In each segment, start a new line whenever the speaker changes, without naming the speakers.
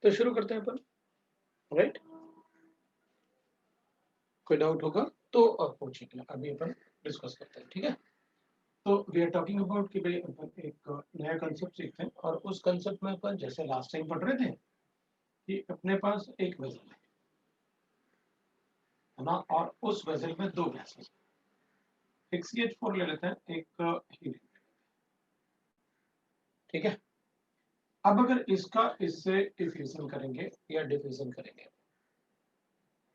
तो शुरू करते हैं अपन, राइट? कोई डाउट होगा तो आप पूछिए, अभी अपन डिस्कस करते हैं, ठीक है? तो वी आर टॉकिंग अबाउट कि भाई अपन एक नया कंसेप्ट सीखते हैं, और उस कंसेप्ट में अपन जैसे लास्ट टाइम पढ़ रहे थे कि अपने पास एक वेसल है ना, और उस वेसल में दो गैसेस, एक CH4 ले लेते हैं, एक हीलियम, ठीक है? अब अगर इसका इससे डिफ्यूजन करेंगे या डिफ्यूजन करेंगे,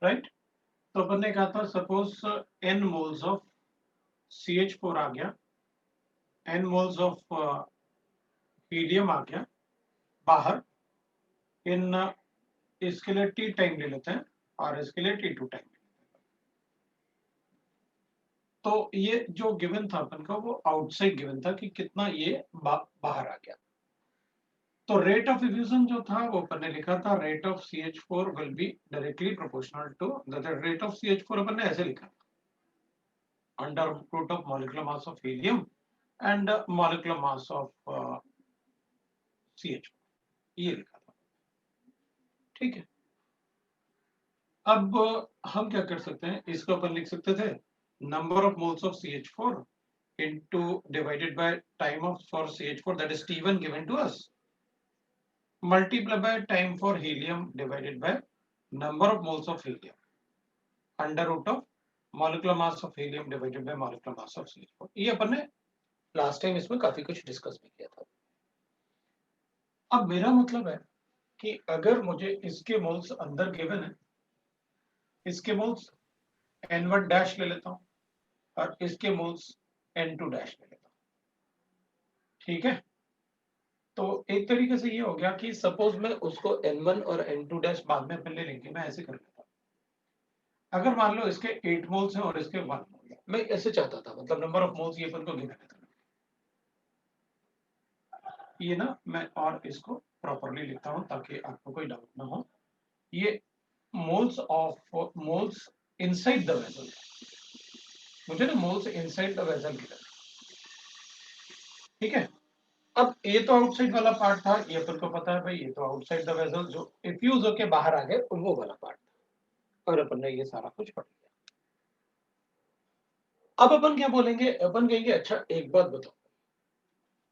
राइट? तो अपन ने कहा था suppose n moles of CH4 आ गया, n मोल्स ऑफ हीलियम आ गया बाहर, इन इसके लिए T टाइम ले लेते हैं और इसके लिए T2 टाइम। तो ये जो गिवन था अपन का वो आउटसाइड गिवन था कि कितना ये बाहर आ गया। तो रेट ऑफ डिफ्यूजन जो था वो अपन ने लिखा था rate of CH4 will be directly proportional to the rate of CH4, अपन ने ऐसे लिखा था under root of molecular mass of helium and molecular mass of CH4, ये लिखा था, ठीक है? अब हम क्या कर सकते हैं, इसको अपन लिख सकते थे number of moles of CH4 into divided by time of for CH4, that is T1 given to us, multiply by time for helium divided by number of moles of helium under root of molecular mass of helium divided by molecular mass of CH4। ये अपन ने last time इसमें काफी कुछ discuss भी किया था। अब मेरा मतलब है कि अगर मुझे इसके मोल्स अंदर गिवन है, इसके मोल्स N1 डैश ले लेता हूं और इसके मोल्स N2 डैश ले लेता हूं, ठीक है? तो एक तरीके से ये हो गया कि सपोज मैं उसको N1 और N2 डैश बाद में अपन ले लेंगे, मैं ऐसे कर लेता हूं। अगर मान लो इसके 8 मोल्स हैं और इसके 1 मोल है, मैं ऐसे चाहता था, मतलब नंबर ऑफ मोल्स ये अपन को गिवन है, ये ना मैं और इसको प्रॉपर्ली लिखता हूं ताकि आपको कोई डाउट ना हो। ये moles of moles inside the vessel, मुझे ना moles inside the vessel given, ठीक है? अब ये तो आउटसाइड वाला पार्ट था, ये अपन को पता है भाई, ये तो आउटसाइड द वेसल जो इफ्यूज होके बाहर आ गए वो वाला पार्ट था, और अपन ने ये सारा कुछ पढ़ लिया। अब अपन क्या बोलेंगे, अपन कहेंगे अच्छा एक बात बताओ,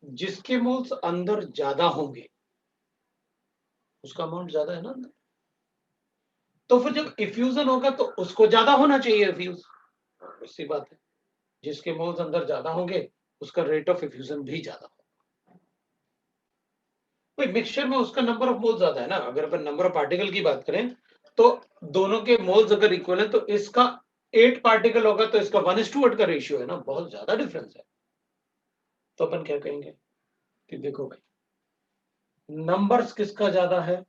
जिसके मोल्स अंदर ज्यादा होंगे उसका अमाउंट ज्यादा है ना अंदर, तो फिर जब इफ्यूजन होगा तो उसको ज्यादा होना चाहिए इफ्यूज, इसी बात है, जिसके मोल्स अंदर ज्यादा होंगे उसका रेट ऑफ इफ्यूजन भी ज्यादा होगा। भाई मिक्सचर में उसका नंबर ऑफ मोल्स ज्यादा है ना, अगर अपन नंबर ऑफ पार्टिकल की बात करें तो दोनों के मोल्स अगर इक्वल है तो इसका 8 पार्टिकल होगा तो इसका 1:8 का रेशियो है ना, बहुत ज्यादा डिफरेंस है। तो अपन क्या कहेंगे कि देखो भाई, नंबर्स किसका ज्यादा है,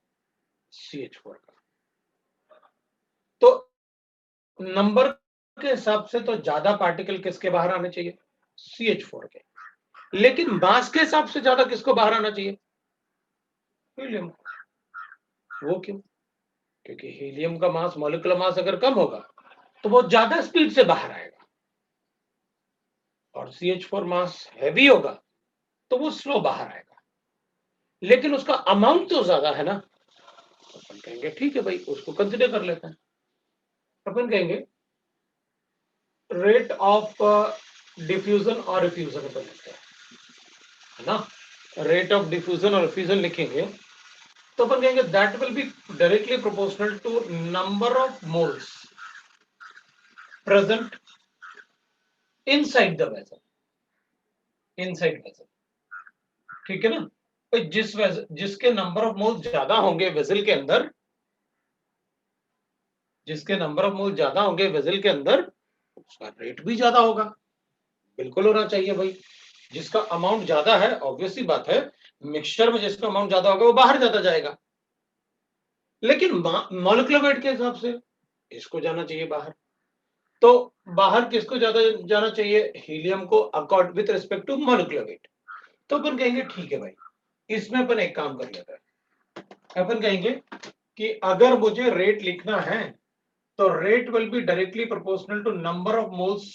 CH4 का, तो नंबर के हिसाब से तो ज्यादा पार्टिकल किसके बाहर आने चाहिए, CH4 के, लेकिन मास के हिसाब से ज्यादा किसको बाहर आना चाहिए, हीलियम। वो क्यों? क्योंकि हीलियम का मास, मॉलिक्यूलर मास अगर कम होगा तो वो ज्यादा स्पीड से बाहर आएगा, और CH4 मास हैवी होगा तो वो स्लो बाहर आएगा, लेकिन उसका अमाउंट तो ज्यादा है ना। अपन कहेंगे ठीक है भाई, उसको कंसिडर कर लेते हैं। अपन कहेंगे रेट ऑफ डिफ्यूजन और रिफ्यूजन अपन लिखते हैं, है ना? रेट ऑफ डिफ्यूजन और रिफ्यूजन लिखेंगे तो अपन कहेंगे that will be directly proportional to number of moles present inside the vessel, inside vessel, ठीक है ना? तो जिसके नंबर ऑफ मोल्स ज्यादा होंगे वेसल के अंदर, जिसके नंबर ऑफ मोल्स ज्यादा होंगे वेसल के अंदर, उसका रेट भी ज्यादा होगा, बिल्कुल होना चाहिए भाई। जिसका अमाउंट ज्यादा है, ऑब्वियसली बात है, मिक्सचर में जिसका अमाउंट ज्यादा होगा वो बाहर ज्यादा जाएगा, लेकिन मॉलिक्यूलर वेट के हिसाब से इसको जाना चाहिए बाहर। तो बाहर किसको ज्यादा जाना चाहिए, हीलियम को, accord with respect to molecular weight. तो अपन कहेंगे ठीक है भाई, इसमें अपन एक काम कर लेते हैं, अपन कहेंगे कि अगर मुझे रेट लिखना है तो rate will be directly proportional to number of moles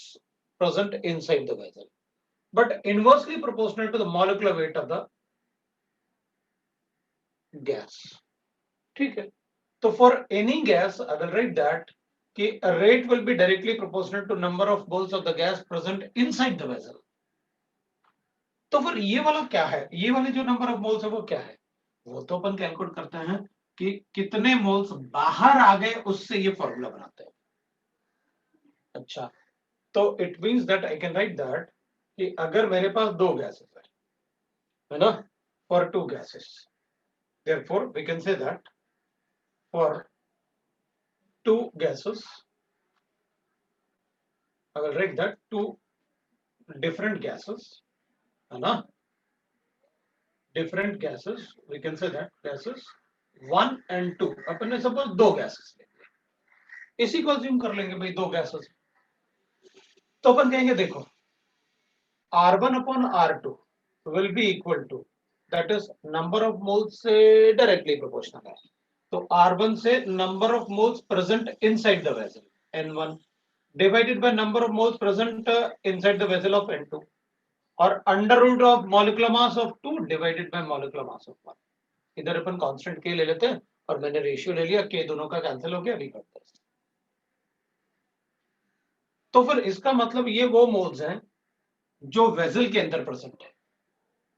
present inside the vessel, but inversely proportional to the molecular weight of the gas, ठीक है, तो for any gas I will write that कि rate will be directly proportional to number of moles of the gas present inside the vessel. तो फिर ये वाला क्या है, ये वाले जो नंबर ऑफ मोल्स है वो क्या है, वो तो अपन कैलकुलेट करते हैं कि कितने मोल्स बाहर आ गए, उससे ये फॉर्मूला बनाते हैं। अच्छा, तो it means that I can write that कि अगर मेरे पास दो गैसेस है ना, for two gases, therefore we can say that for two gases I will write that two different gases है ना, different gases we can say that gases 1 and 2, अपन ने सपोज दो गैसेस लेंगे, इसी को अज्यूम कर लेंगे भाई दो गैसेस, तो अपन कहेंगे देखो R1 upon R2 will be equal to, that is number of moles से directly proportional है, तो R1 से number of moles present inside the vessel N1 divided by number of moles present inside the vessel of N2 और under root of molecular mass of 2 divided by molecular mass of 1। इधर अपन constant के ले लेते हैं और मैंने ratio ले लिया, के दोनों का कैंसिल हो गया, अभी करते हैं। तो फिर इसका मतलब ये वो मोल्स हैं जो वेसल के अंदर प्रेजेंट है,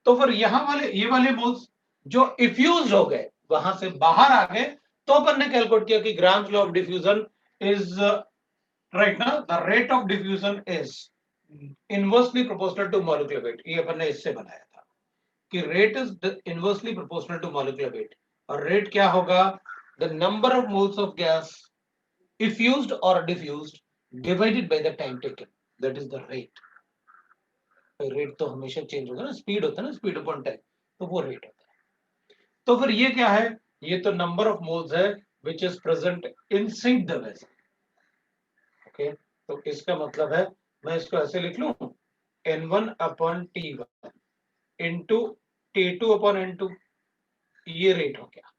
तो फिर यहां वाले ये वाले मोल्स जो इफ्यूज हो गए वहां से बाहर आ गए, तो अपन ने कैलकुलेट किया कि Graham's law of diffusion is right ना, the rate of diffusion is inversely proportional to molecular weight, ये अपन ने इससे बनाया था कि rate is inversely proportional to molecular weight, और रेट क्या होगा, the number of moles of gas effused और diffused divided by the time taken, that is the rate. Rate तो हमेशा चेंज होगा ना, स्पीड होता है ना, स्पीड अपॉन टाइम, तो वो रेट होता है। तो फिर ये क्या है, ये तो नंबर ऑफ मोल्स है विच is present inside the vessel. Okay, तो इसका मतलब है मैं इसको ऐसे लिख लूं N1 upon T1 into T2 upon N2, ये रेट हो गया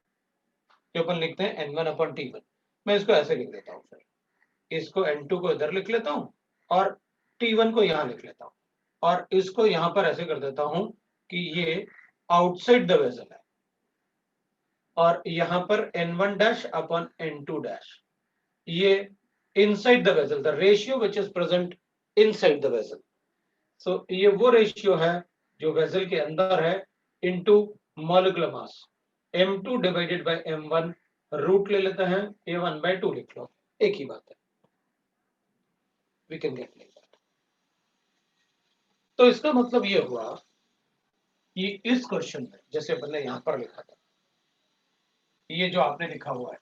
जो अपन लिखते हैं N1 अपॉन T1। मैं इसको ऐसे लिख देता हूँ, फिर इसको N2 को इधर लिख लेता हूँ और T1 को यहां लिख लेता हूँ, और इसको यहां पर ऐसे कर देता हूं कि ये आउटसाइड द वेसल है, और यहां पर N1 dash upon N2 dash ये inside the vessel, the ratio which is present inside the vessel. So ये वो रेशियो है जो वेसल के अंदर है into molecular mass M2 divided by M1, root ले लेते हैं A1/2 लिख लो, एक ही बात है, we can get like that. तो इसका मतलब ये हुआ कि इस क्वेश्चन में जैसे अपन ने यहां पर लिखा था, ये जो आपने लिखा हुआ है,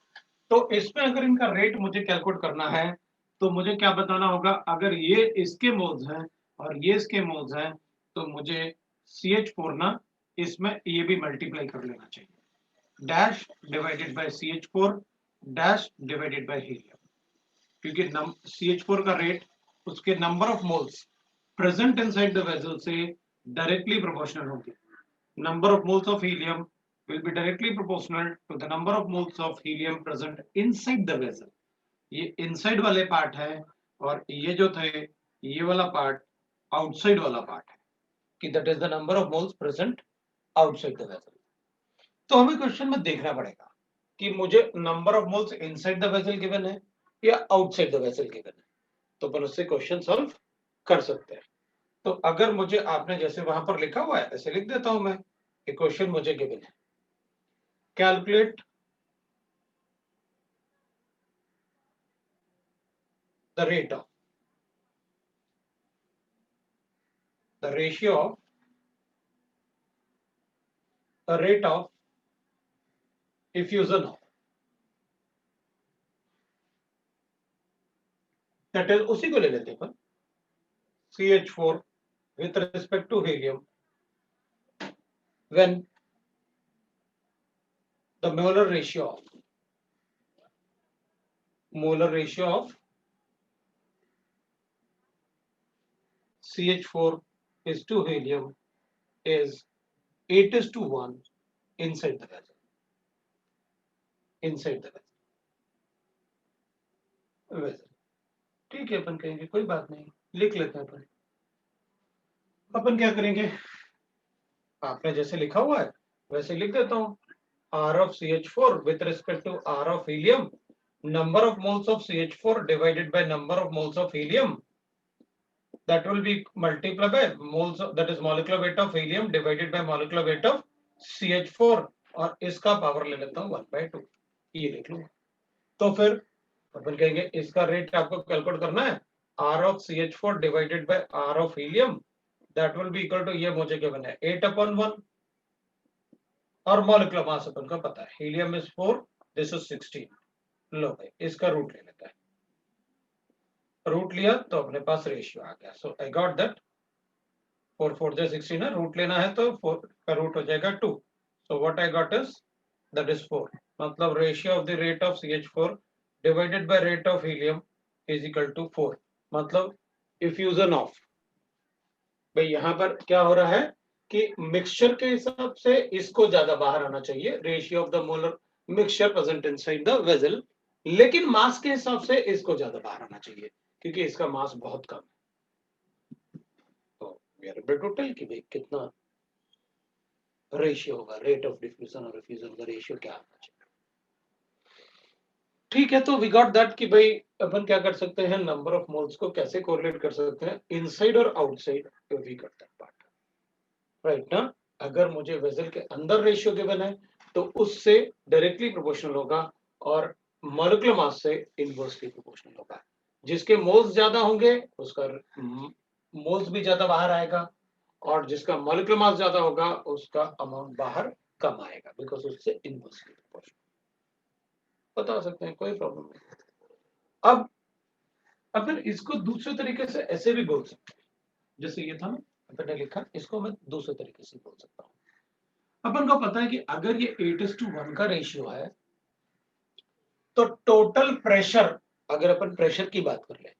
तो इसमें अगर इनका रेट मुझे कैलकुलेट करना है तो मुझे क्या बताना होगा, अगर ये इसके मोल्स हैं और ये इसके मोल्स हैं तो मुझे CH4 ना इसमें ये भी मल्टीप्लाई कर लेना चाहिए, dash divided bye CH4 dash divided bye helium, क्योंकि CH4 का रेट उसके number of moles present inside the vessel से डायरेक्टली प्रोपोर्शनल होगी। Number of moles of helium will be directly proportional to the number of moles of helium present inside the vessel। ये inside वाले part है और ये जो थे ये वाला पार्ट आउटसाइड वाला पार्ट है, कि that is the number of moles present outside the vessel। तो हमें क्वेश्चन में देखना पड़ेगा कि मुझे number of moles inside the vessel given है या आउटसाइड द वेसल गिवन है, तो अपन उससे क्वेश्चन सॉल्व कर सकते हैं। तो अगर मुझे आपने जैसे वहां पर लिखा हुआ है ऐसे लिख देता हूं मैं, क्वेश्चन मुझे गिवन है, calculate the rate of the ratio of the rate of diffusion of, that is उसी को ले लेते हैं CH4 with respect to helium when the molar ratio of CH4 is to helium is 8:1 inside the vessel, vessel। ठीक है, अपन कहेंगे कोई बात नहीं, लिख लेते हैं अपन क्या करेंगे, आपने जैसे लिखा हुआ है वैसे लिख देता हूं R of CH4 with respect to R of helium, number of moles of CH4 divided by number of moles of helium, that will be multiplied by moles of, that is molecular weight of helium divided by molecular weight of CH4 और इसका power ले लेता हूँ 1/2, ये लिख लूंगा। तो फिर अपन कहेंगे इसका रेट आपको कैलकुलेट करना है, R of CH4 divided by R of helium, that will be equal to, ये मुझे क्या बना है 8/1, और मॉलिक्यूलर मास अपन को पता है हीलियम इज 4, दिस इज 16। लो भाई इसका रूट ले लेता है, रूट लिया तो अपने पास रेशियो आ गया। सो आई गॉट दैट 4 4 जा 16 है, रूट लेना है तो 4 का रूट हो जाएगा 2। So what I got is that is 4, मतलब ratio of the rate of CH4 divided by rate of helium is equal to 4। मतलब इफ्यूजन ऑफ, भाई यहां पर क्या हो रहा है कि मिक्सचर के हिसाब से इसको ज्यादा बाहर आना चाहिए, ratio of the molar mixture present inside the vessel, लेकिन मास के हिसाब से इसको ज्यादा बाहर आना चाहिए क्योंकि इसका मास बहुत कम है। तो we are able to tell कि भाई कितना रेशियो होगा, रेट ऑफ डिफ्यूजन और रिफ्यूजन का रेशियो क्या आना चाहिए। ठीक है, तो वी गॉट दैट कि भाई अपन क्या कर सकते हैं, नंबर ऑफ मोल्स को कैसे कोरिलेट कर सकते हैं इनसाइड और outside, we got that part, right ना। अगर मुझे वेसल के अंदर रेशियो गिवन है तो उससे डायरेक्टली प्रोपोर्शनल होगा और मॉलिक्यूलर मास से इनवर्सली प्रोपोर्शनल होगा। जिसके मोल्स ज्यादा होंगे उसका मोल्स भी ज्यादा बाहर आएगा, और जिसका मॉलिक्यूलर मास ज्यादा होगा उसका अमाउंट बाहर कम आएगा, बिकॉज उससे इनवर्सली प्रोपोर्शनल। बता सकते हैं, कोई प्रॉब्लम नहीं। अब अपन इसको दूसरे तरीके से ऐसे भी बोल सकते हैं, जैसे ये था ना अपन ने लिखा, इसको मैं दूसरे तरीके से बोल सकता हूँ। अपन को पता है कि अगर ये 8:1 का रेशियो है तो टोटल प्रेशर, अगर अपन प्रेशर की बात कर ले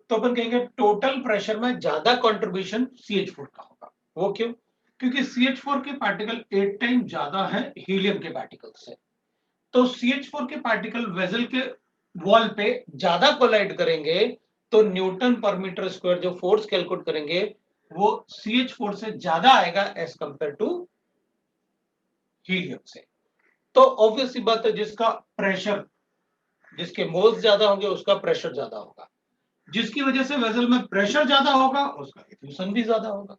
तो अपन कहेंगे टोटल प्रेशर में ज्यादा कंट्रीब्यूशन CH4 का होगा। वो क्यों? क्योंकि CH4 के पार्टिकल 8 टाइम ज्यादा है हीलियम के पार्टिकल से, तो CH4 के पार्टिकल वेसल के वॉल पे ज्यादा कोलाइड करेंगे तो न्यूटन पर मीटर स्क्वायर जो फोर्स कैलकुलेट करेंगे वो CH4 से ज्यादा आएगा एज कंपेयर टू हीलियम से। तो ऑब्वियस सी बात है, जिसका प्रेशर, जिसके मोल्स ज्यादा होंगे उसका प्रेशर ज्यादा होगा, जिसकी वजह से वेसल में प्रेशर ज्यादा होगा उसका डिफ्यूजन भी ज्यादा होगा।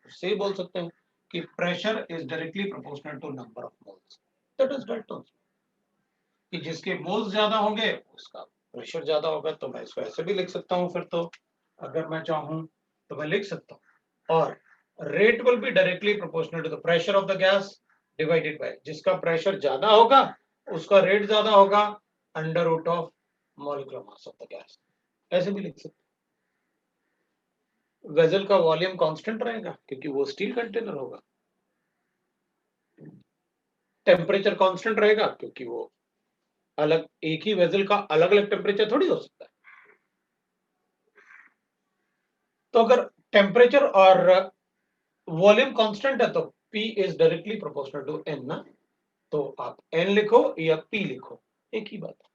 उससे बोल सकते हैं कि pressure is directly proportional to number of moles, that is direct कि जिसके मोल्स ज्यादा होंगे उसका प्रेशर ज्यादा होगा। तो मैं इसको ऐसे भी लिख सकता हूं, फिर तो अगर मैं चाहूं तो मैं लिख सकता हूं, और rate will be directly proportional to the pressure of the gas divided by, जिसका प्रेशर ज्यादा होगा उसका रेट ज्यादा होगा under root of molecular mass of the gas. ऐसे भी लिख सकते हैं। वेसल का वॉल्यूम कांस्टेंट रहेगा क्योंकि वो स्टील कंटेनर होगा, टेम्परेचर कांस्टेंट रहेगा क्योंकि वो अलग, एक ही वेसल का अलग अलग टेम्परेचर थोड़ी हो सकता है। तो अगर टेम्परेचर और वॉल्यूम कांस्टेंट है तो P is directly proportional to N ना, तो आप N लिखो या P लिखो एक ही बात है।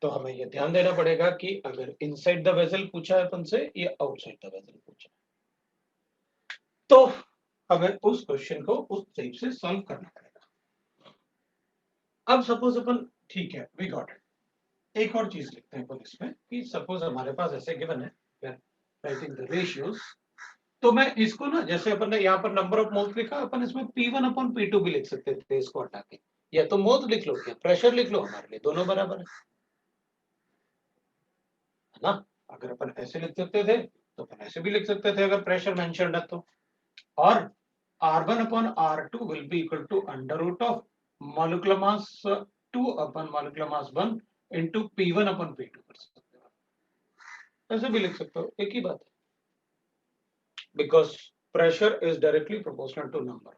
तो हमें यह ध्यान देना पड़ेगा कि अगर इनसाइड द वेसल पूछा है अपन से या आउटसाइड द वेसल पूछा है तो हमें उस क्वेश्चन को उस टाइप से सॉल्व करना पड़ेगा। अब सपोज अपन, ठीक है वी गॉट इट, एक और चीज लिखते हैं अपन इसमें कि सपोज हमारे पास ऐसे गिवन है, राइटिंग द रेशियोज, तो मैं इसको ना, जैसे अपन ने यहाँ पर नंबर ऑफ मोल्स लिखा, अपन इसमें P1/P2 भी लिख सकते थे इसको हटा के, या तो मोल्स लिख लो या प्रेशर लिख लो, हमारे लिए दोनों बराबर है ना। अगर अपन ऐसे लिख सकते थे तो अपन ऐसे भी लिख सकते थे अगर प्रेशर मेंशन्ड है तो, और R1/R2 will be equal to under root of molecular mass 2 अपन मॉलिक्यूलर मास 1 इनटू P1/P2 कर सकते हो, ऐसे भी लिख सकते हो, एक ही बात है, because pressure is directly proportional to number,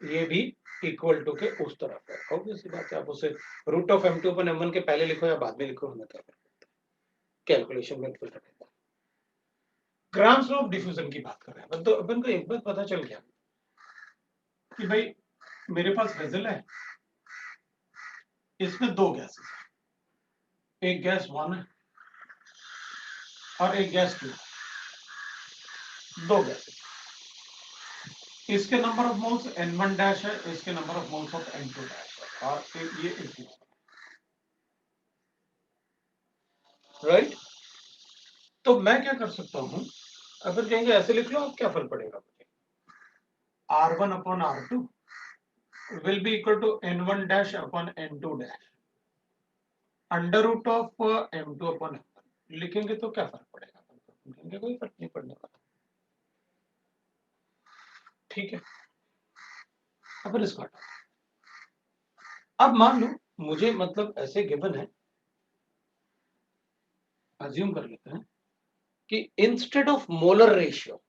ये भी इक्वल टू के उस तरफ है। ऑब्वियसली बात है, आप उसे रूट ऑफ M2/M1 के पहले लिखो या बाद में लिखो, हमें क्या फर्क पड़ता है, कैलकुलेशन में फिल्टर रहता है। ग्राम्स ऑफ डिफ्यूजन की बात कर रहे हैं, तो अपन को एक बात पता चल गया कि भाई मेरे पास वेसल है, इसमें दो गैसेस है, एक गैस 1 है और एक गैस 2, दो गैसेस। इसके number of moles n1 dash है, इसके number of moles of n2 dash है, और फिर ये राइट। तो मैं क्या कर सकता हूं, अगर कहेंगे ऐसे लिख लो, अब क्या फर्क पड़ेगा मुझे, r1 upon r2 will be equal to n1 dash upon n2 dash under root of m2 upon m1 लिखेंगे तो क्या फर्क पड़ेगा, लिखेंगे कोई फर्क नहीं पड़ने वाला। ठीक है, अपन इसको हटा, अब मान लो मुझे मतलब ऐसे गिवन है, अज्यूम कर लेते हैं कि इंस्टेड ऑफ मोलर रेशियो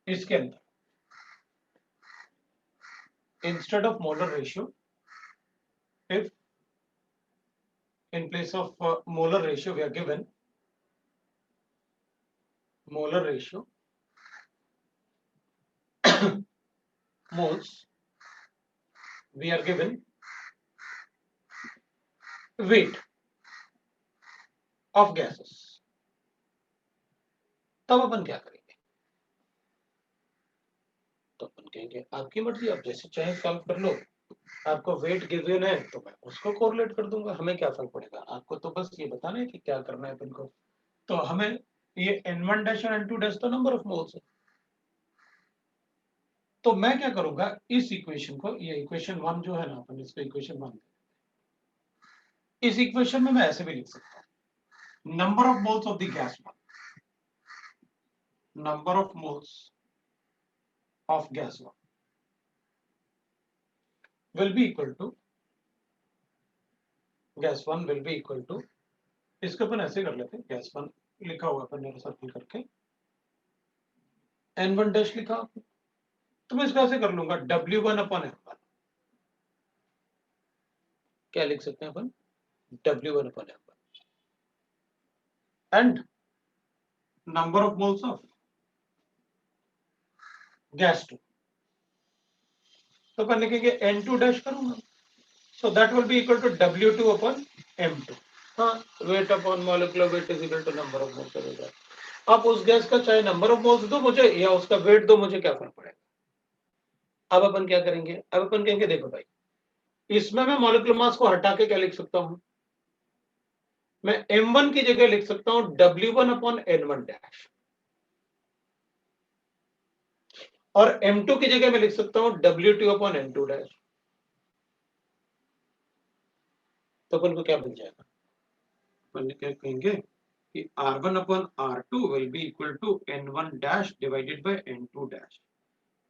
इसके अंदर, instead of molar ratio, if in place of molar ratio we are given molar ratio moles, we are given weight of gases, तब अपन क्या करेंगे, तो अपन कहेंगे आपकी मर्जी, आप जैसे चाहे सॉल्व कर लो, आपको वेट गिवन है तो मैं उसको कोरिलेट कर दूंगा, हमें क्या फर्क पड़ेगा, आपको तो बस ये बताना है कि क्या करना है अपन को। तो हमें ये n1 डैश और n2 डैश तो नंबर ऑफ मोल्स है, तो मैं क्या करूंगा, इस इक्वेशन को, ये इक्वेशन 1 जो है ना, अपन इसको इक्वेशन 1, इस इक्वेशन में मैं ऐसे भी लिख सकता हूं, number of moles of the gas, number of moles of gas 1 will be equal to, gas 1 will be equal to, इसको अपन ऐसे कर लेते हैं, gas 1 लिखा हुआ अपन ने सर्कल करके, n1 डैश लिखा, तो मैं इसको ऐसे कर लूंगा W1 अपॉन M1, क्या लिख सकते हैं अपन, W1 upon M1 and number of moles of gas 2, तो अपन लिखेंगे n2 डैश करूंगा, so that will be equal to W2 upon M2, हाँ, weight upon molecular weight is equal to number of moles होगा। आप उस गैस का चाहे number of moles दो मुझे या उसका वेट दो, मुझे क्या फर्क पड़ेगा। अब अपन क्या करेंगे, अब अपन कहेंगे देखो भाई, इसमें मैं मॉलिक्यूलर मास को हटा के क्या लिख सकता हूं, मैं m1 की जगह लिख सकता हूं W1 अपॉन n1 डैश, और m2 की जगह मैं लिख सकता हूं W2 अपॉन n2 डैश, तो अपन को क्या मिल जाएगा, अपन क्या कहेंगे कि r1 upon r2 will be equal to n1 dash divided by n2 dash.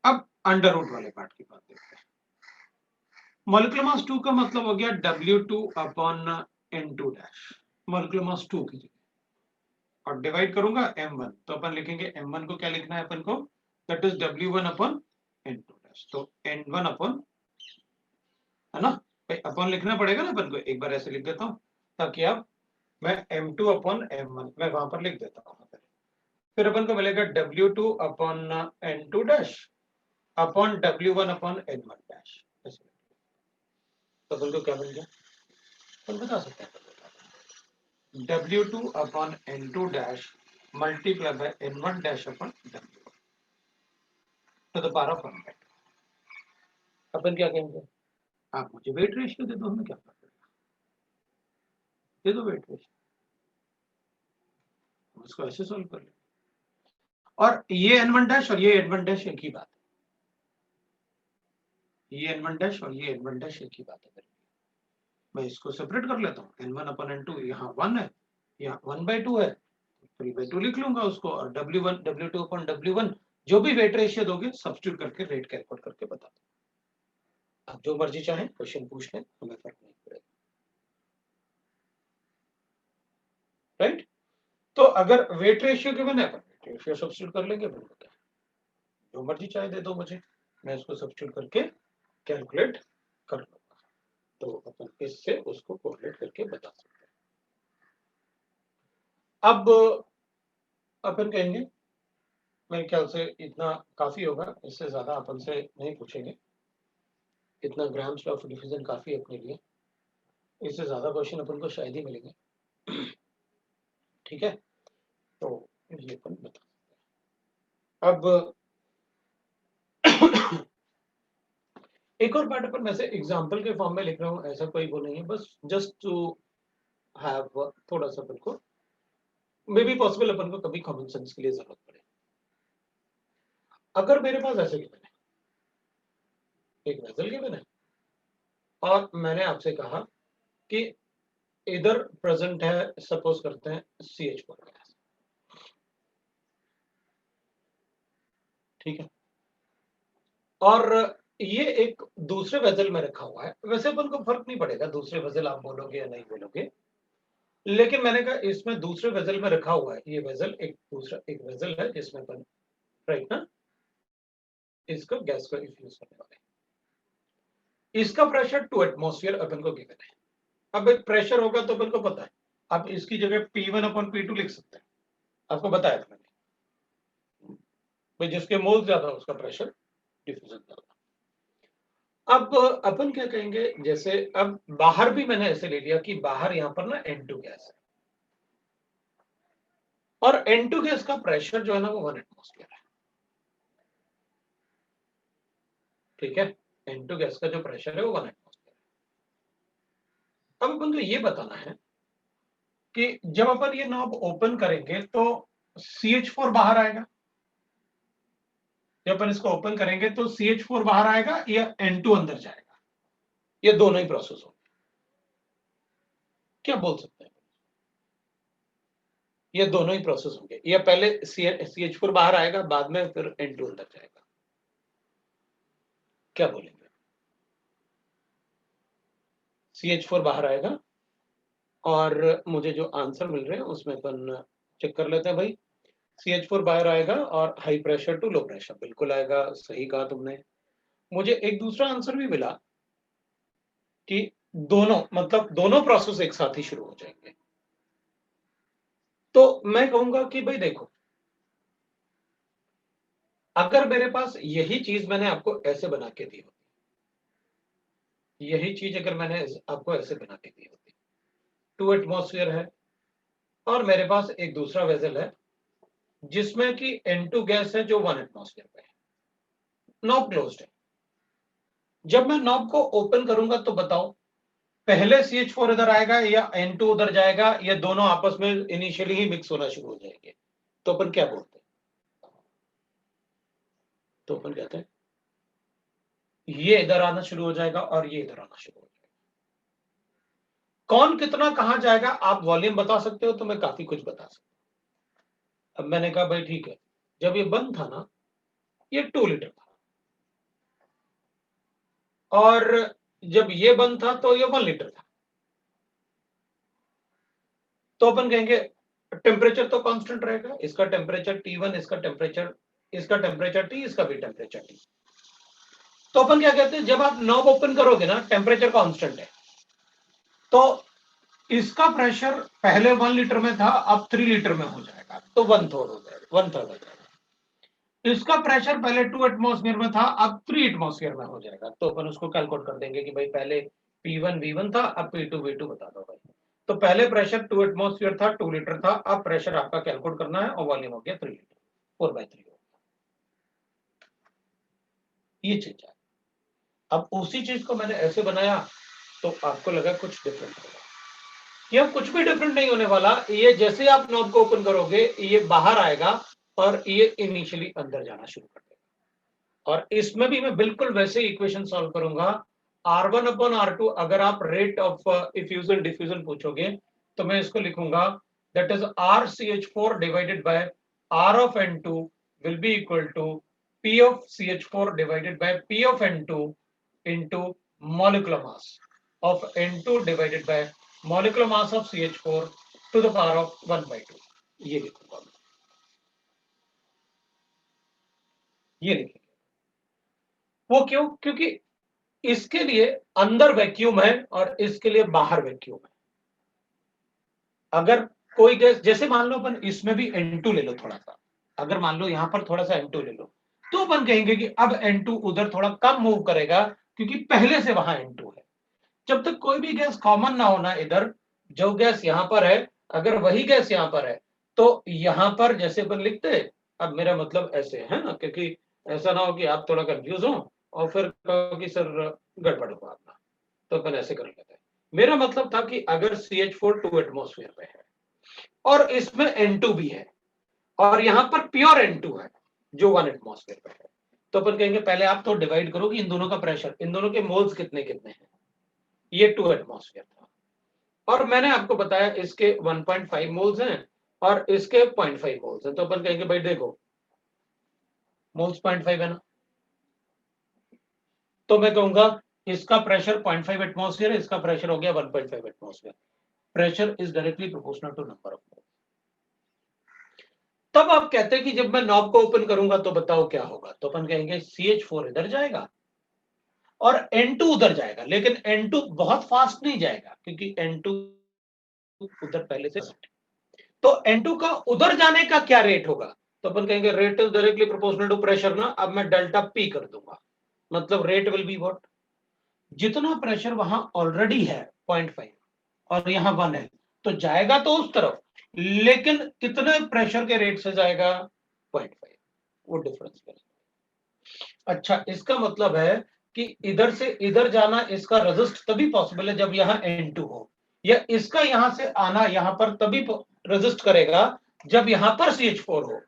अब अंडर रूट वाले पार्ट की बात देखते हैं, मॉलिक्यूलर मास 2 का मतलब हो गया W2 upon n2 dash, molecular mass 2 की जगह, और डिवाइड करूंगा m1, तो अपन लिखेंगे m1 को क्या लिखना है अपन को, that is W1 upon n2 dash, तो n1 अपॉन, है ना भाई, अपॉन लिखना पड़ेगा ना अपन को, एक बार ऐसे लिख देता हूं ताकि आप, मैं m2 अपॉन m1 मैं वहां पर लिख देता हूं, फिर अपन को मिलेगा W2 upon n2 dash upon W1 upon n1 dash, तो अपन को क्या मिल गया, अपन बता सकते हैं, W2 upon N2 dash multiply by N1 dash upon W1 to the power of 1/2। अपन क्या कहेंगे, आप मुझे वेट रेशियो दे दो, हमें क्या फर्क पड़ेगा, दे दो वेट रेशियो, उसको ऐसे सॉल्व कर ले, और ये N1 डैश और ये N1 डैश एक ही बात है, ये N1 डैश और ये N1 डैश एक ही बात है, मैं इसको सेपरेट कर लेता हूँ, N1 अपॉन N2 यहाँ 1 है, यहाँ 1/2 है, 3/2 लिख लूंगा उसको, और W1 W2 अपॉन W1 जो भी वेट रेशियो दोगे सब्स्टिट्यूट करके रेट कैलकुलेट करके बता दो, आप जो मर्जी चाहे क्वेश्चन पूछ लें, हमें फर्क नहीं पड़ेगा, राइट। तो अगर वेट रेशियो गिवन है, वेट रेशियो सब्स्टिट्यूट कर लेंगे, क्या जो मर्जी चाहे दे दो मुझे, मैं इसको सब्स्टिट्यूट करके कैलकुलेट कर लूंगा, तो अपन इससे उसको कोरिलेट करके बता सकते हैं। अब अपन कहेंगे, मेरे ख्याल से इतना काफी होगा, इससे ज्यादा अपन से नहीं पूछेंगे, इतना ग्राम्स ऑफ डिफिजन काफी है अपने लिए, इससे ज्यादा क्वेश्चन अपन को शायद ही मिलेंगे, ठीक है, तो ये अपन बता सकते हैं। अब एक और पार्ट अपन वैसे एग्जांपल के फॉर्म में लिख रहा हूँ, ऐसा कोई वो नहीं है, बस जस्ट टू हैव थोड़ा सा अपन को मे बी पॉसिबल अपन को कभी कॉमन सेंस के लिए जरूरत पड़े। अगर मेरे पास ऐसे गिवन है, एक वेसल गिवन है और मैंने आपसे कहा कि इधर प्रेजेंट है, सपोज करते हैं CH4 गैस, ठीक है, और ये एक दूसरे वेसल में रखा हुआ है। वैसे अपन को फर्क नहीं पड़ेगा दूसरे वेसल आप बोलोगे या नहीं बोलोगे, लेकिन मैंने कहा इसमें दूसरे वेसल में रखा हुआ है, ये वेसल एक दूसरा एक वेसल है जिसमें अपन राइट ना इसको गैस को इन्फ्यूज करने वाले हैं। इसका प्रेशर 2 एटमॉस्फेयर अपन को गिवन है। अब एक प्रेशर होगा तो अपन को पता है, आप इसकी जगह P1 अपन P2 लिख सकते हैं, आपको बताया था मैंने भाई, जिसके मोल ज्यादा उसका प्रेशर डिफ्यूजन ज्यादा। अब अपन क्या कहेंगे, जैसे अब बाहर भी मैंने ऐसे ले लिया कि बाहर यहां पर ना N2 गैस है और N2 गैस का प्रेशर जो है ना वो 1 एटमॉस्फेयर है, ठीक है, N2 गैस का जो प्रेशर है वो 1 एटमॉस्फेयर है। अब अपन को ये बताना है कि जब अपन ये नॉब ओपन करेंगे तो CH4 बाहर आएगा, जब अपन इसको ओपन करेंगे तो CH4 बाहर आएगा या N2 अंदर जाएगा, ये दोनों ही प्रोसेस होंगे, क्या बोल सकते हैं, ये दोनों ही प्रोसेस होंगे, या पहले CH4 बाहर आएगा बाद में फिर N2 अंदर जाएगा, क्या बोलेंगे? CH4 बाहर आएगा और मुझे जो आंसर मिल रहे हैं उसमें अपन चेक कर लेते हैं भाई। CH4 बाहर आएगा और high pressure to low pressure, बिल्कुल आएगा, सही कहा तुमने। मुझे एक दूसरा आंसर भी मिला कि दोनों मतलब दोनों प्रोसेस एक साथ ही शुरू हो जाएंगे। तो मैं कहूंगा कि भाई देखो, अगर मेरे पास यही चीज मैंने आपको ऐसे बना के दी होती, यही चीज अगर मैंने आपको ऐसे बना के दी होती, 2 एटमॉस्फेयर है और मेरे पास एक दूसरा वेसल है जिसमें कि N2 गैस है जो 1 एटमॉस्फेयर पे है, नॉब क्लोज्ड है, जब मैं नॉब को ओपन करूंगा तो बताओ पहले CH4 इधर आएगा या N2 उधर जाएगा, या दोनों आपस में इनिशियली ही मिक्स होना शुरू हो जाएंगे, तो अपन क्या बोलते हैं? तो अपन कहते हैं ये इधर आना शुरू हो जाएगा और ये इधर आना शुरू हो जाएगा। कौन कितना कहां जाएगा आप वॉल्यूम बता सकते हो तो मैं काफी कुछ बता सकता हूं। अब मैंने कहा भाई ठीक है, जब ये बंद था ना ये 2 लीटर था, और जब ये बंद था तो ये 1 लीटर था, तो अपन कहेंगे टेम्परेचर तो कांस्टेंट रहेगा, इसका टेम्परेचर T1, इसका टेम्परेचर T, इसका भी टेम्परेचर T। तो अपन क्या कहते हैं, जब आप नॉब ओपन करोगे ना टेम्परेचर कांस्टेंट है, तो इसका प्रेशर पहले 1 लीटर में था अब 3 लीटर में हो जाएगा, तो 1/3 हो जाएगा, 1/3 हो जाएगा। इसका प्रेशर पहले 2 एटमॉस्फेयर में था अब 3 एटमॉस्फेयर में हो जाएगा, तो अपन उसको कैलकुलेट कर देंगे कि भाई पहले P1 V1 था, अब P2 V2 बता दो भाई। तो पहले प्रेशर 2 एटमॉस्फेयर था, 2 लीटर था, अब प्रेशर आपका कैलकुलेट करना है और वॉल्यूम हो गया 3 लीटर, 4/3 हो गया, ये चीज है। अब उसी चीज को मैंने ऐसे बनाया तो आपको लगा कुछ डिफरेंट होगा, यह कुछ भी डिफरेंट नहीं होने वाला, ये जैसे आप नॉब को ओपन करोगे ये बाहर आएगा और ये इनिशियली अंदर जाना शुरू कर देगा, और इसमें भी मैं बिल्कुल वैसे इक्वेशन सॉल्व करूंगा। R1 अपॉन R2, अगर आप रेट ऑफ इफ्यूजन डिफ्यूजन पूछोगे तो मैं इसको लिखूंगा that is RCH4 divided by R of N2 will be equal to P of CH4 divided by P of N2 into molecular mass of N2 divided by molecular mass of CH4 to the power of 1/2, ये लिखूंगा, ये लिखेंगे। वो क्यों? क्योंकि इसके लिए अंदर वैक्यूम है और इसके लिए बाहर वैक्यूम है। अगर कोई गैस, जैसे मान लो अपन इसमें भी N2 ले लो थोड़ा सा, अगर मान लो यहां पर थोड़ा सा N2 ले लो, तो अपन कहेंगे कि अब N2 उधर थोड़ा कम मूव करेगा क्योंकि पहले से वहां N2 है। जब तक कोई भी गैस कॉमन ना होना, इधर जो गैस यहां पर है अगर वही गैस यहां पर है तो यहां पर जैसे अपन लिखते हैं, अब मेरा मतलब ऐसे है ना, क्योंकि ऐसा ना हो कि आप थोड़ा कंफ्यूज हो और फिर कहो कि सर गड़बड़ हुआ अपना, तो अपन ऐसे कर लेते हैं। मेरा मतलब था कि अगर CH4 2 एटमॉस्फेयर पे है और इसमें N2 भी है और यहां पर प्योर N2 है जो 1 एटमॉस्फेयर पे है, तो अपन कहेंगे पहले आप तो डिवाइड करो कि इन दोनों का प्रेशर, इन दोनों के मोल्स कितने कितने हैं। ये 2 एटमॉस्फेयर था और मैंने आपको बताया इसके 1.5 मोल्स हैं और इसके 0.5 मोल्स हैं, तो अपन कहेंगे भाई देखो मोल्स 0.5 है ना, तो मैं कहूंगा इसका प्रेशर 0.5 एटमॉस्फेयर है, इसका प्रेशर हो गया 1.5 atmosphere. Pressure is directly proportional to number of moles. तब आप कहते हैं कि जब मैं नॉब को ओपन करूंगा तो बताओ क्या होगा, तो अपन कहेंगे CH4 इधर जाएगा और N2 उधर जाएगा, लेकिन N2 बहुत फास्ट नहीं जाएगा क्योंकि N2 उधर पहले से, तो N2 का उधर जाने का क्या रेट होगा, तो अपन कहेंगे rate is directly proportional to pressure ना, अब मैं डेल्टा P कर दूंगा, मतलब रेट विल बी व्हाट, जितना प्रेशर वहां ऑलरेडी है 0.5 और यहां 1 है, तो जाएगा तो उस तरफ, लेकिन कितने प्रेशर के रेट से जाएगा 0.5, वो डिफरेंस करेगा। अच्छा, इसका मतलब है कि इधर से इधर जाना इसका रेजिस्ट तभी पॉसिबल है जब यहां N2 हो, या इसका यहां से आना यहां पर तभी रेजिस्ट करेगा जब यहां पर CH4 हो।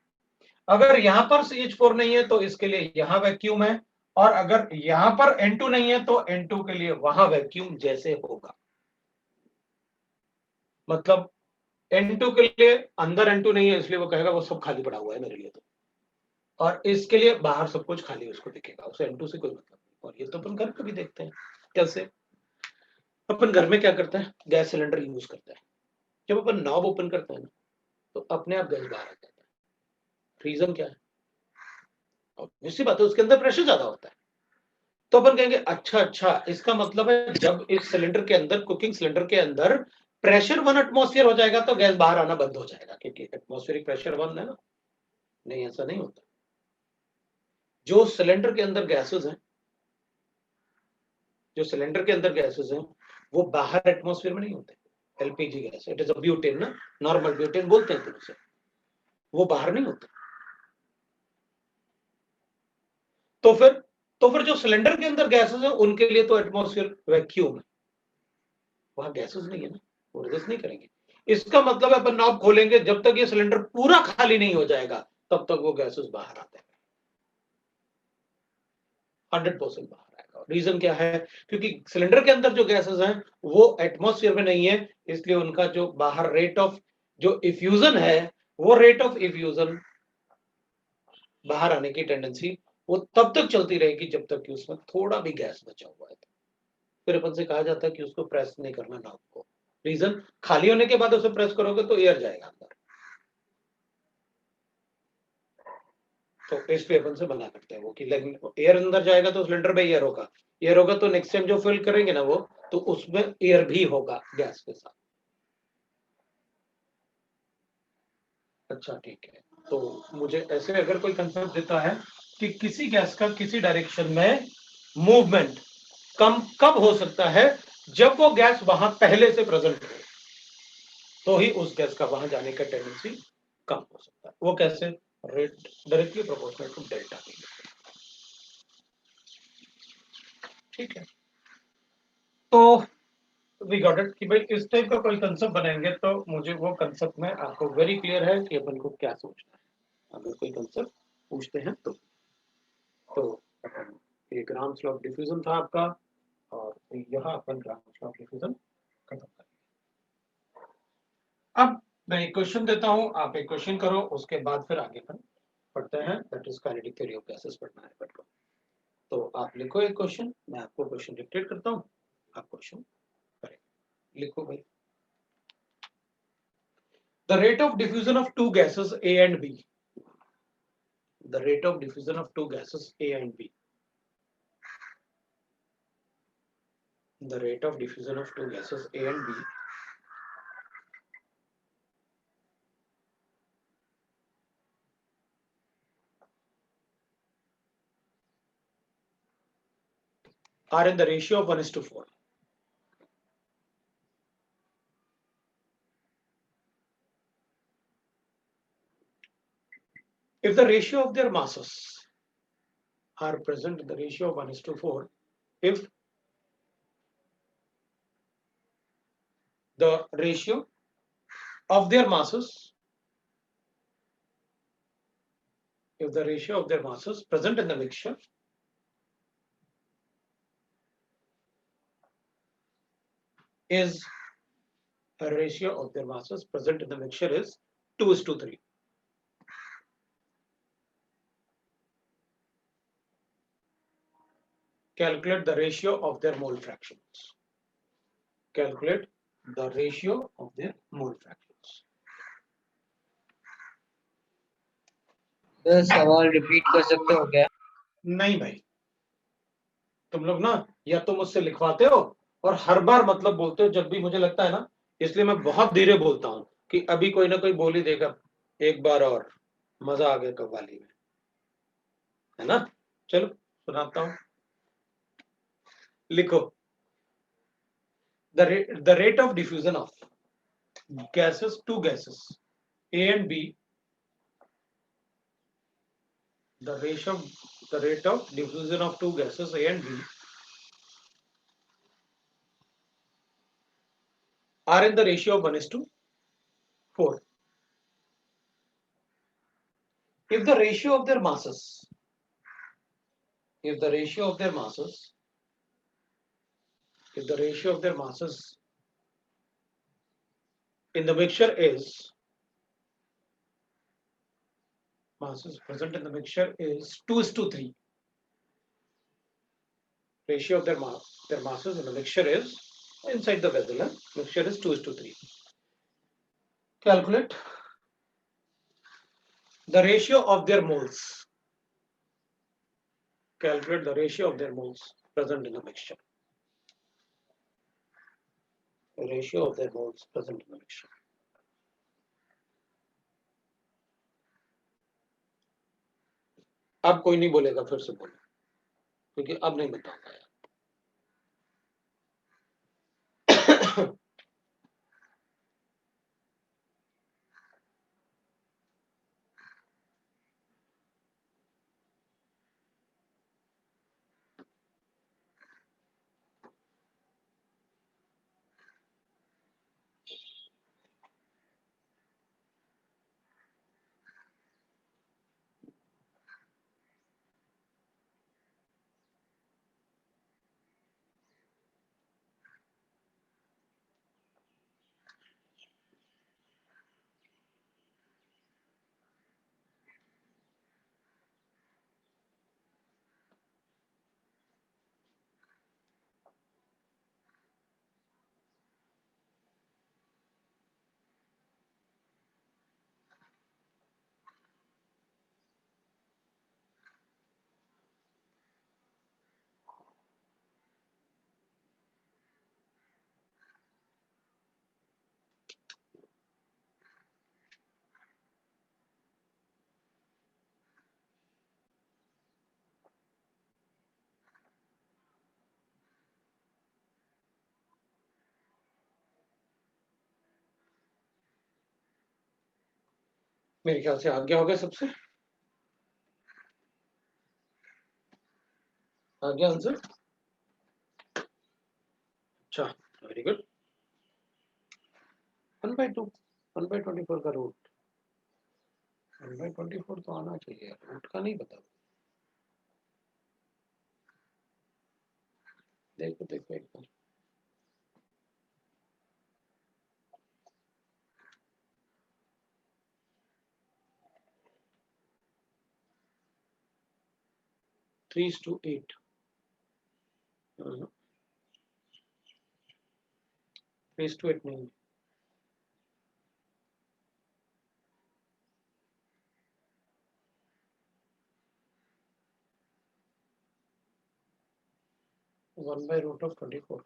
अगर यहां पर CH4 नहीं है तो इसके लिए यहां वैक्यूम है, और अगर यहां पर N2 नहीं है तो N2 के लिए वहां वैक्यूम जैसे होगा। मतलब N2 के लिए अंदर N2 नहीं है इसलिए वो कहेगा वो सब खाली पड़ा हुआ है मेरे लिए, तो और इसके लिए बाहर सब कुछ खाली उसको दिखेगा, उसे N2 से कोई मतलब नहीं। और ये तो अपन घर पे भी देखते हैं कैसे, अपन घर में क्या करते हैं, गैस सिलेंडर यूज करते हैं, जब अपन नॉब ओपन करते हैं ना तो अपने आप गैस बाहर आ जाता है। रीजन क्या है, ऑब्वियस सी बात है, उसके अंदर प्रेशर ज्यादा होता है। तो अपन कहेंगे अच्छा अच्छा, इसका मतलब है जब इस सिलेंडर के अंदर, कुकिंग सिलेंडर के अंदर प्रेशर 1 एटमॉस्फेयर हो जाएगा तो गैस बाहर आना बंद हो जाएगा, क्योंकि एटमॉस्फेरिक प्रेशर 1 है ना। नहीं, ऐसा नहीं होता। जो सिलेंडर के अंदर गैसेस हैं, जो सिलेंडर के अंदर गैसेस हैं वो बाहर एटमॉस्फेयर में नहीं होते। LPG gas, it is a butane ना, नॉर्मल ब्यूटेन बोलते हैं उसे, वो बाहर नहीं होते। तो फिर तो फिर जो सिलेंडर के अंदर गैसेस हैं उनके लिए तो एटमॉस्फेयर वैक्यूम है, वहां गैसेस नहीं है ना, वो रेजिस्ट नहीं करेंगे। इसका मतलब है अपन नॉब खोलेंगे, जब तक ये सिलेंडर पूरा खाली नहीं हो जाएगा तब तक वो गैसेस बाहर आते हैं, 100% बाहर आएगा। रीजन क्या है, क्योंकि सिलेंडर के अंदर जो गैसेस हैं वो एटमॉस्फेयर में नहीं है, इसलिए उनका जो बाहर रेट ऑफ जो इफ्यूजन है, वो रेट ऑफ इफ्यूजन बाहर आने की टेंडेंसी वो तब तक चलती रहेगी जब तक कि उसमें थोड़ा भी गैस बचा हुआ है। फिर अपन से कहा जाता है कि उसको प्रेस नहीं करना नॉब को। रीजन, खाली होने के बाद उसे प्रेस करोगे तो एयर जाएगा अंदर, तो इसलिए अपन से मना करते हैं वो कि एयर अंदर जाएगा तो सिलेंडर में एयर होगा, एयर होगा तो नेक्स्ट टाइम जो फिल करेंगे ना वो, तो उसमें एयर भी होगा गैस के साथ। अच्छा ठीक है, तो मुझे ऐसे अगर कोई कंसेप्ट देता है कि किसी गैस का किसी डायरेक्शन में मूवमेंट कम कब हो सकता है, जब वो गैस वहां पहले से प्रेजेंट हो, तो ही उस गैस का वहां जाने का टेंडेंसी कम हो सकता है। वो कैसे, rate directly proportional to delta T. ठीक है, तो वी गॉट इट कि भाई इस टाइप का कोई कंसेप्ट बनाएंगे तो मुझे वो कंसेप्ट में आपको वेरी क्लियर है कि अपन को क्या सोचना है अगर कोई कंसेप्ट पूछते हैं तो अपन, ये ग्राम्स लॉ ऑफ डिफ्यूजन था आपका, और यहाँ अपन ग्राम्स लॉ ऑफ डिफ्यूजन खत्म करेंगे। अब मैं एक क्वेश्चन देता हूं, आप एक क्वेश्चन करो, उसके बाद फिर आगे अपन पढ़ते हैं, that is kinetic theory of gases पढ़ना है अपन को। तो आप लिखो एक क्वेश्चन, मैं आपको क्वेश्चन डिक्टेट करता हूं, आप क्वेश्चन करें। लिखो भाई, the rate of diffusion of two gases A and B, the rate of diffusion of two gases A and B, the rate of diffusion of two gases A and B are in the ratio of 1:4. If the ratio of their masses are present in the ratio of 1:4 if the ratio of their masses present in the mixture is a ratio of their masses present in the mixture is 2:3. Calculate the ratio of their mole fractions. Calculate the ratio of their mole fractions.
तो सवाल repeat कर सकते हो क्या?
नहीं भाई, तुम लोग ना या तो मुझसे लिखवाते हो और हर बार मतलब बोलते हो जब भी मुझे लगता है ना, इसलिए मैं बहुत धीरे बोलता हूँ कि अभी कोई ना कोई बोल ही देगा एक बार और मजा आ गया कव्वाली में, है ना? चलो सुनाता हूँ, लिखो। The rate of diffusion of two gases A and B, the rate of diffusion of two gases A and B are in the ratio of 1:4. If the ratio of their masses in the mixture is masses present in the mixture is 2:3. Ratio of their masses in the mixture is inside the vessel. Mixture is 2:3. Calculate the ratio of their moles. Calculate the ratio of their moles present in the mixture. The ratio of their moles present in the mixture. अब कोई नहीं बोलेगा, फिर से बोलो, क्योंकि अब नहीं बताऊंगा यार। मेरे ख्याल से आ गया होगा सबसे, आ गया आंसर। अच्छा, वेरी गुड। 1/2 1/24 का रूट 1/24 तो आना चाहिए, रूट का नहीं पता। देखो देखो एक बार, थ्री टू 8 3:8 नहीं, one by root of 24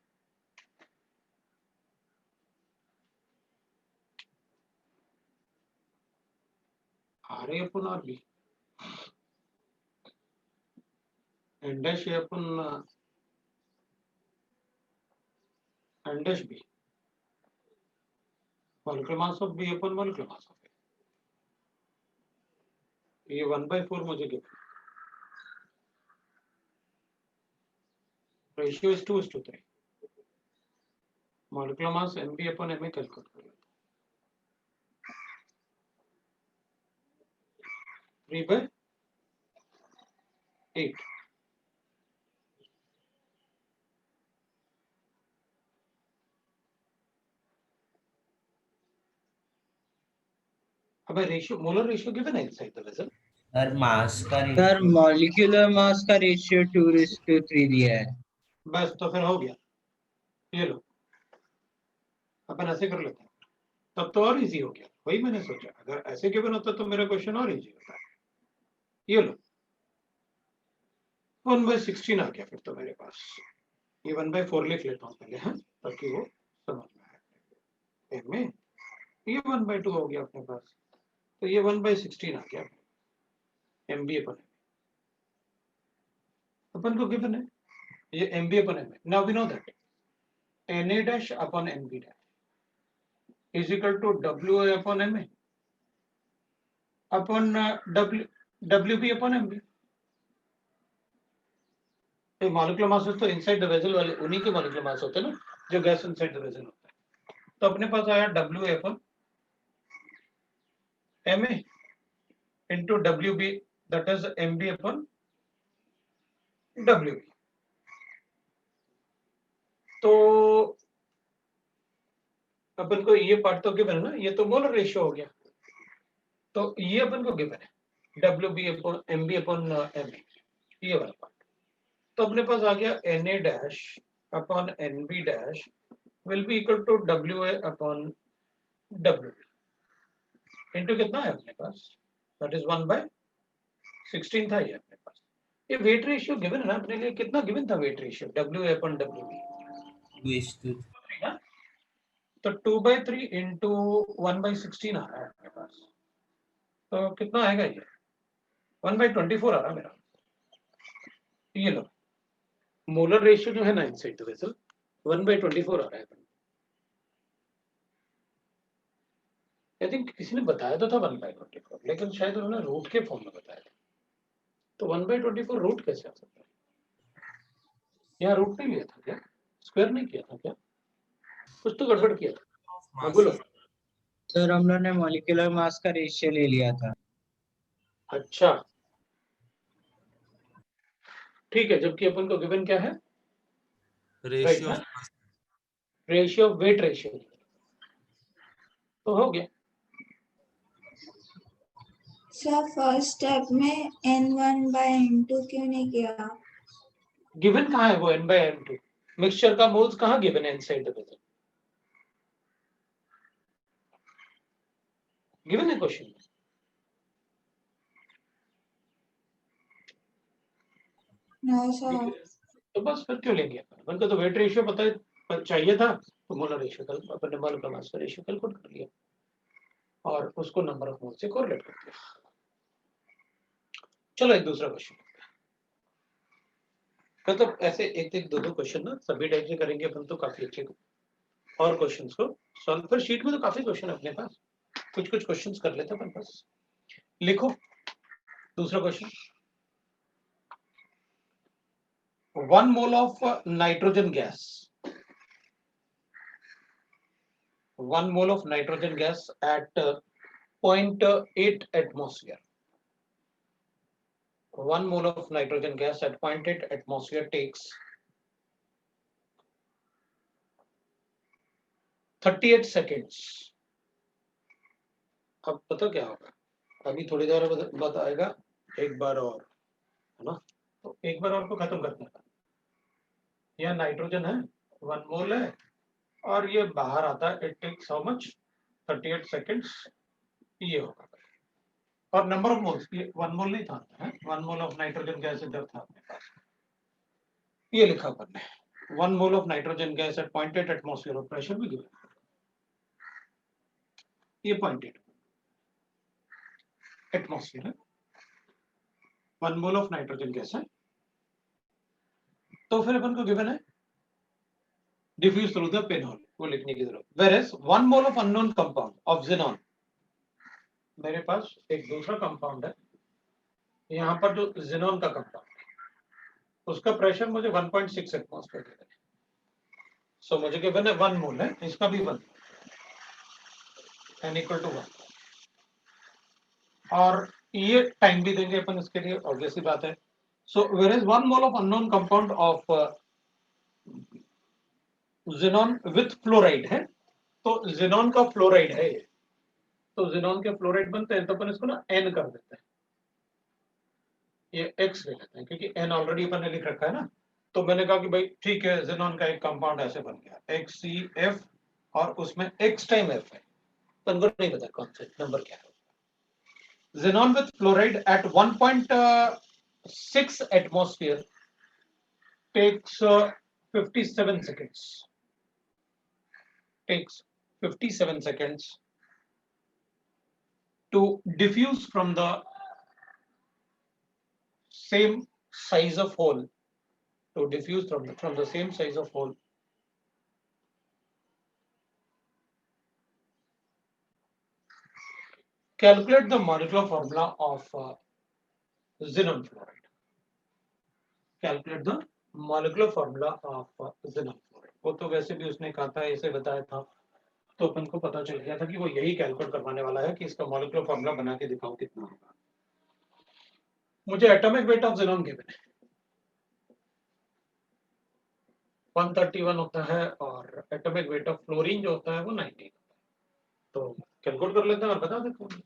R A upon R B N dash A upon N dash B molecular mass of B upon molecular mass of A. ये 1/4 मुझे given, ratio is 2:3. Molecular mass Mb upon Ma calculate कर लेते हैं. 3/8. अब ratio, molar ratio given है inside the vessel.
Sir mass का
sir molecular mass का ratio 2:3 दिया है.
बस तो फिर हो गया. ये लो, अपन ऐसे कर लेते हैं, तब तो और इजी हो गया. वही मैंने सोचा, अगर ऐसे गिवन होता तो मेरा क्वेश्चन और इजी होता. ये लो, 1/16 आ गया फिर तो मेरे पास. ये 1/4 लिख लेता हूँ पहले, हाँ, ताकि वो समझ में आए. में ये 1/2 हो गया अपने पास, तो ये 1/16 आ गया. MB अपन को गिवन है ये MB अपन MA. Now we know that Na dash upon NB dash is equal to WA upon MA upon WB upon MB. Molecular mass तो इनसाइड द वेसल वाले उन्हीं के मॉलिक्यूलर मास होते हैं ना, जो गैस इनसाइड द वेसल होता है. तो अपने पास आया WA upon MA into WB, that is MB upon WB. तो अपन को ये पार्ट तो गिवन है ना, ये तो मोलर रेशियो हो गया. तो ये अपन को गिवन है WB upon MB upon MA, ये वाला पार्ट. तो अपने पास आ गया Na dash upon NB dash will be equal to WA upon WB into कितना है अपने पास, that is 1/16 था ये अपने पास. ये वेट रेशियो गिवन है ना अपने लिए, कितना गिवन था weight ratio WA upon WB?
2:3.
तो 2/3 into 1/16 आ रहा है अपने पास. तो कितना आएगा ये? 1/24 आ रहा है मेरा. ये लो, मोलर रेशियो जो है ना इनसाइड द वेसल 1/24 आ रहा है. आई थिंक किसी ने बताया तो था 1/24, लेकिन शायद उन्होंने रूट के फॉर्म में बताया था. तो 1/24 रूट कैसे आ सकता है? यहाँ रूट नहीं लिया था क्या? स्क्वायर नहीं किया था क्या? कुछ तो गड़बड़ किया था. हाँ बोलो.
सर हम लोग ने मॉलिक्यूलर मास का रेशियो ले लिया था.
अच्छा ठीक है, जबकि अपन को गिवन क्या है?
Ratio
ratio of weight ratio. तो हो गया.
सर फर्स्ट स्टेप में N1/N2 क्यों नहीं किया?
गिवन कहाँ है वो N/N2? मिक्सचर का मोल्स कहाँ गिवन है इनसाइड द वेसल? गिवन है क्वेश्चन में.
No sir.
तो बस फिर क्यों लेंगे अपन को? तो वेट रेशियो पता है चाहिए था, तो मोलर रेशियो कल अपन ने मॉलिक्यूलर मास का रेशियो कैलकुलेट कर लिया और उसको नंबर ऑफ मोल से कोरिलेट कर दिया. चलो एक दूसरा क्वेश्चन. मतलब ऐसे एक दो क्वेश्चन ना सभी टाइप से करेंगे अपन तो काफी अच्छे और क्वेश्चंस को सॉल्व. फिर शीट में तो काफी क्वेश्चन अपने पास, कुछ क्वेश्चंस कर लेते हैं अपन पास. लिखो दूसरा question. 1 mole of nitrogen gas. 1 mole of nitrogen gas at 0.8 atmosphere. 1 mole of nitrogen gas at 0.8 atmosphere takes 38 seconds. अब पता क्या होगा, अभी थोड़ी देर बाद आएगा एक बार और, है ना? तो एक बार और को खत्म करते हैं. यह नाइट्रोजन है, 1 मोल है, और ये बाहर आता है. It takes how much? 38 seconds. ये होगा. और नंबर ऑफ मोल्स, ये 1 मोल नहीं था, 1 मोल ऑफ नाइट्रोजन गैस इधर था अपने पास. ये लिखा अपन ने 1 mole of nitrogen gas at 0.8 atmosphere of pressure भी गिवन. ये 0.8 एटमॉस्फेयर है, 1 मोल ऑफ नाइट्रोजन गैस है. तो फिर अपन को गिवन है डिफ्यूज थ्रू द पेनहोल, वो लिखने की जरूरत. Whereas 1 mole of unknown compound of xenon. मेरे पास एक दूसरा कंपाउंड है यहाँ पर जो ज़ेनॉन का कंपाउंड, उसका प्रेशर मुझे 1.6 एटमॉस्फेयर दे रहा है। सो मुझे गिवन है 1 मोल है, इसका भी 1, n इक्वल टू 1, और ये टाइम भी देंगे अपन इसके लिए, ऑब्वियस सी बात है। So where is 1 mole of unknown compound of xenon with fluoride है, तो ज़ेनॉन का फ्लोराइड है ये, तो ज़ेनॉन के फ्लोराइड बनते हैं तो अपन इसको ना n कर देते हैं, ये x ले लेते हैं क्योंकि n ऑलरेडी अपन ने लिख रखा है ना। तो मैंने कहा कि भाई ठीक है, ज़ेनॉन का एक कंपाउंड ऐसे बन गया XCF और उसमें x टाइम f है, तो उनको नहीं पता कौन सा नंबर क्या है। Xenon with fluoride at 1.6 atmosphere takes 57 seconds. Takes 57 seconds to diffuse from the same size of hole. To diffuse from the same size of hole. Calculate the molecular formula of xenon fluoride. Calculate the molecular formula of xenon fluoride. वो तो वैसे भी उसने कहा था, ऐसे बताया था, तो अपन को पता चल गया था कि वो यही कैलकुलेट करवाने वाला है कि इसका मॉलिक्यूलर फार्मूला बना के दिखाओ कितना होगा। मुझे atomic weight of xenon given है 131 होता है, और एटॉमिक वेट ऑफ फ्लोरीन जो होता है वो 19 होता है। तो कैलकुलेट कर लेते हैं और बता देते हैं।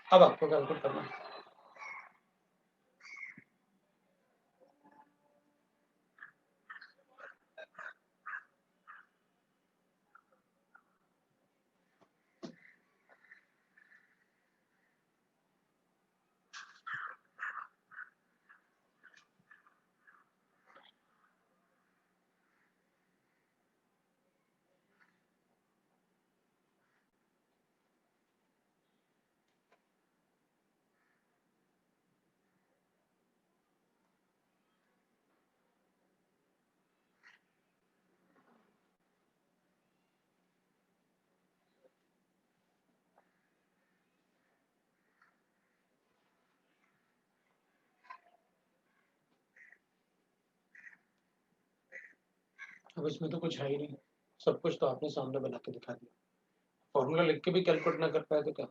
अब आपको कैलकुलेट करना है। अब इसमें तो कुछ है ही नहीं, सब कुछ तो आपने सामने बना के दिखा दिया। फॉर्मूला लिख के भी कैलकुलेट ना कर पाए तो क्या।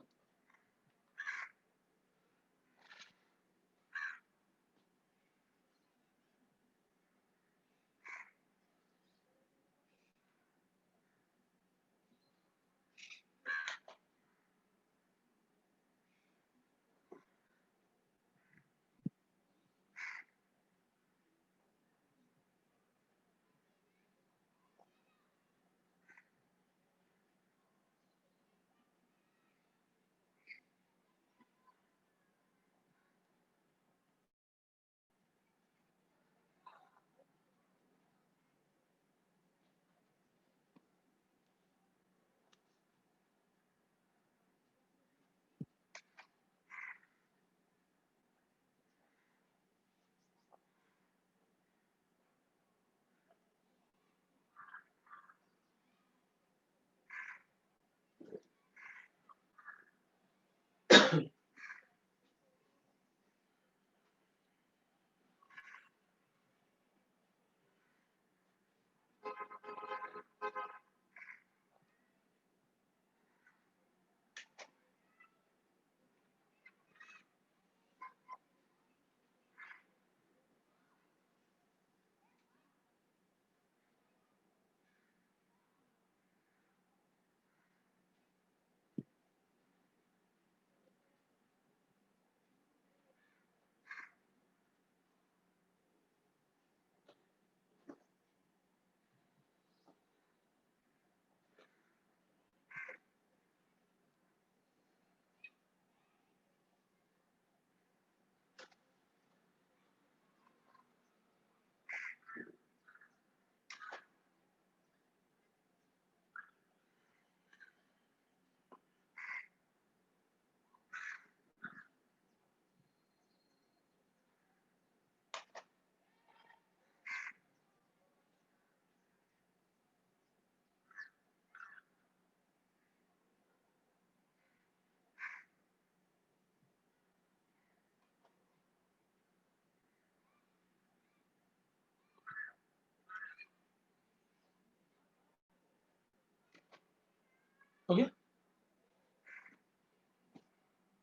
हो गया।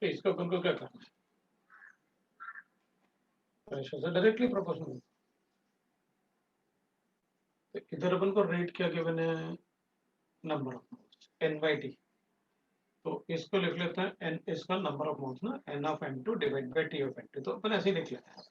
तो इसको अपन को क्या करना है, प्रेशर से डायरेक्टली प्रोपोर्शनल। तो इधर अपन को रेट क्या गिवन है, नंबर ऑफ मोल्स N/T। तो इसको लिख लेते हैं एन, इसका नंबर ऑफ मोल्स ना N of N2 divide by T of N2। तो अपन ऐसे ही लिख लेते हैं।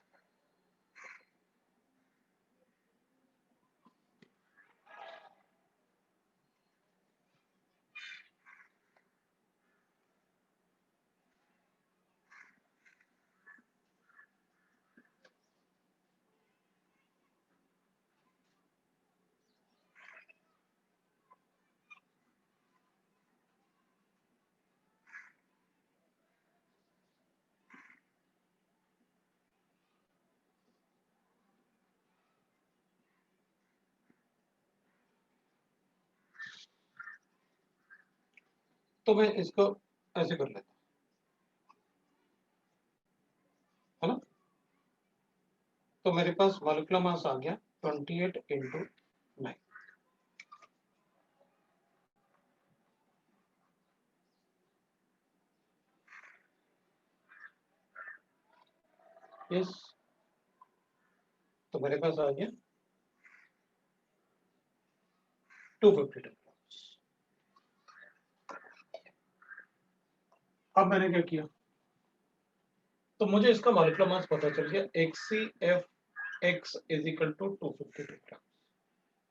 तो मैं इसको ऐसे कर लेता हूँ, है ना। तो मेरे पास मॉलिक्यूलर मास आ गया 28 into 9। यस, तो मेरे पास आ गया 252। अब मैंने क्या किया, तो मुझे इसका मॉलिक्यूलर मास पता चल गया HCFX is equal to 252 gram.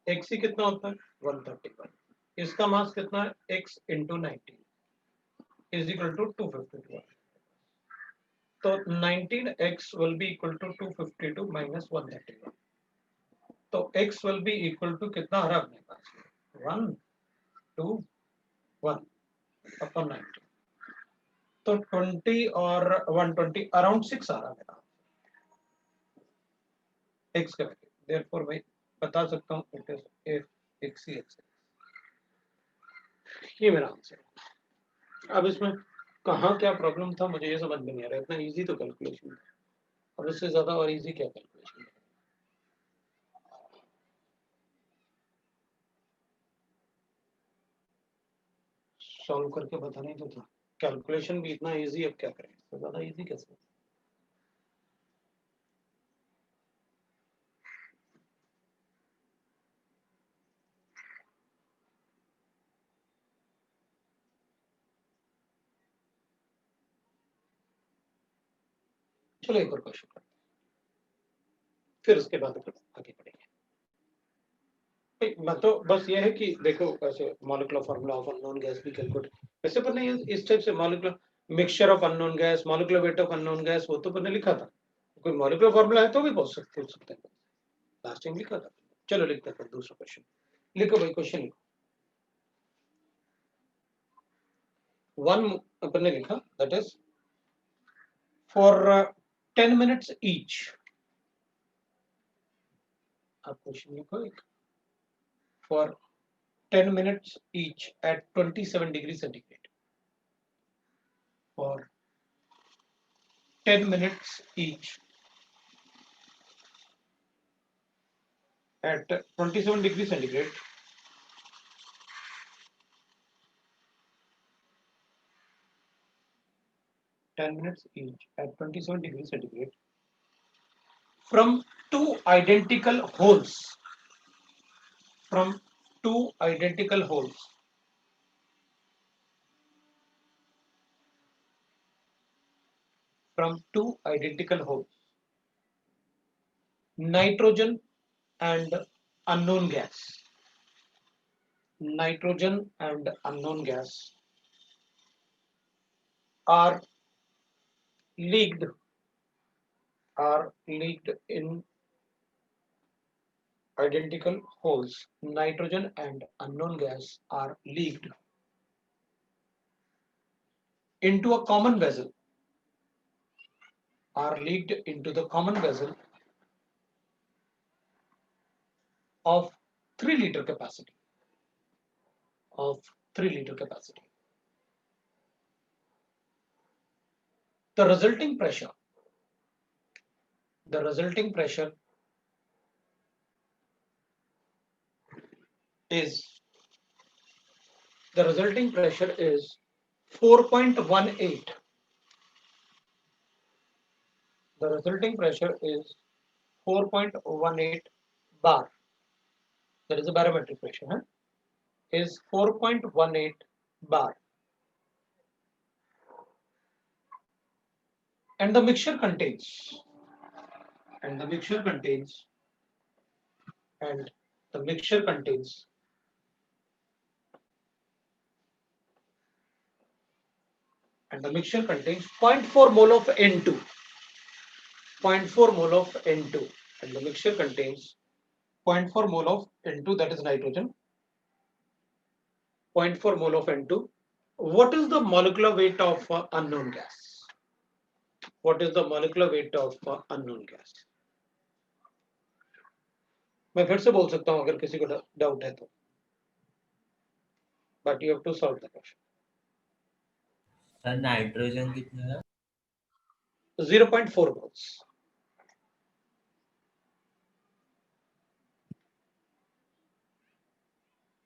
XC कितना होता है 131, इसका मास कितना है X into 19 is equal to 252। तो 19X will be equal to 252 minus 131। तो X will be equal to कितना आ रहा है अपने पास 1 2 1 अपॉन 19। तो 20 और 120 अराउंड 6 आ रहा है मेरा X का वैल्यू। देयरफॉर मैं बता सकता हूँ इट इज XCX। ये मेरा आंसर है। अब इसमें कहाँ क्या प्रॉब्लम था मुझे ये समझ में नहीं आ रहा। इतना इजी तो कैलकुलेशन था, अब इससे ज्यादा और इजी क्या कैलकुलेशन है। सॉल्व करके बताना ही तो था। कैलकुलेशन भी इतना इजी, अब क्या करें, इससे ज्यादा इजी कैसे। चलो एक और क्वेश्चन करते हैं, फिर उसके बाद आगे बढ़ेंगे। मैं तो बस ये है कि देखो ऐसे molecular formula of unknown gas भी कैलकुलेट वैसे पर नहीं, इस टाइप से molecular mixture of unknown gas, molecular weight of unknown gas, वो तो मैंने लिखा था। कोई मॉलिक्यूलर फार्मूला है तो भी पूछ सकते हैं, लास्ट टाइम लिखा था। चलो लिखते हैं फिर दूसरा क्वेश्चन। लिखो भाई, क्वेश्चन लिखो। वन अपन ने लिखा that is for 10 minutes each. आप क्वेश्चन लिखो एक, for 10 minutes each at 27 degrees centigrade. For 10 minutes each at 27 degrees centigrade, from two identical holes, from two identical holes, from two identical holes, nitrogen and unknown gas, nitrogen and unknown gas are leaked in identical holes. Nitrogen and unknown gas are leaked into a common vessel, are leaked into the common vessel of 3 liter capacity, of 3 liter capacity. The resulting pressure is the resulting pressure is 4.18. The resulting pressure is 4.18 bar. That is a barometric pressure, huh? Is 4.18 bar. And the mixture contains, and the mixture contains, and the mixture contains 0.4 mole of N2, 0.4 mole of N2, and the mixture contains 0.4 mole of N2, that is nitrogen, 0.4 mole of N2. What is the molecular weight of unknown gas? What is the molecular weight of unknown gas? मैं फिर से बोल सकता हूं अगर किसी को doubt है तो, but you have to solve the question.
Sir nitrogen कितना है?
0.4 moles.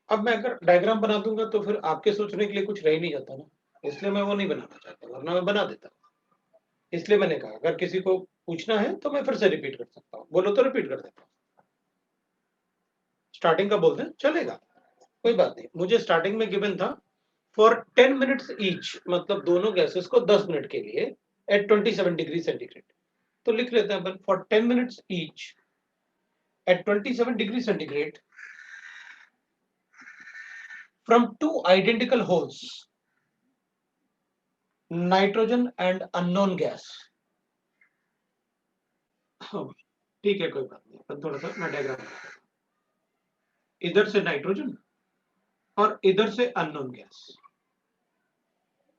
अब मैं अगर डायग्राम बना दूंगा तो फिर आपके सोचने के लिए कुछ रह ही नहीं जाता ना, इसलिए मैं वो नहीं बनाना चाहता, वरना मैं बना देता। इसलिए मैंने कहा अगर किसी को पूछना है तो मैं फिर से रिपीट कर सकता हूँ, बोलो तो रिपीट कर देता हूँ। स्टार्टिंग का बोल दें चलेगा, कोई बात नहीं। मुझे स्टार्टिंग में गिवन था फॉर 10 मिनट्स ईच, मतलब दोनों गैसेस को 10 मिनट के लिए एट 27 डिग्री सेंटीग्रेड। तो लिख लेते हैं अपन for 10 minutes each at 27 degree centigrade from two identical holes, nitrogen and unknown gas. ठीक है कोई बात नहीं, पर थोड़ा सा मैं डायग्राम बना देता हूं। इधर से नाइट्रोजन और इधर से अननोन गैस,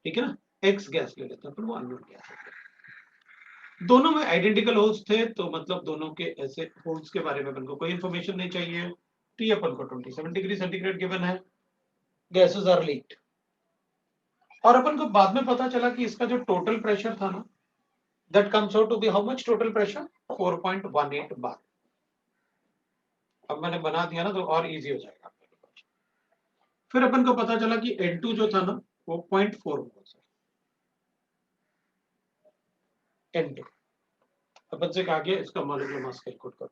ठीक है ना, एक्स गैस ले लेते हैं, फिर वो अननोन गैस है। दोनों में आइडेंटिकल होल्स थे, तो मतलब दोनों के ऐसे होल्स के बारे में अपन को कोई इंफॉर्मेशन नहीं चाहिए। टी अपन को 27 डिग्री सेंटीग्रेड गिवन है, गैसेस आर लीक्ड, और अपन को बाद में पता चला कि इसका जो टोटल प्रेशर था ना, that comes out to be how much total pressure? 4.18 bar. अब मैंने बना दिया ना तो और इजी हो जाएगा। फिर अपन को पता चला कि N2 जो था ना वो 0.4 मोल्स है। N2 अपन से कहा गया इसका मॉलिक्यूलर मास कैलकुलेट करो,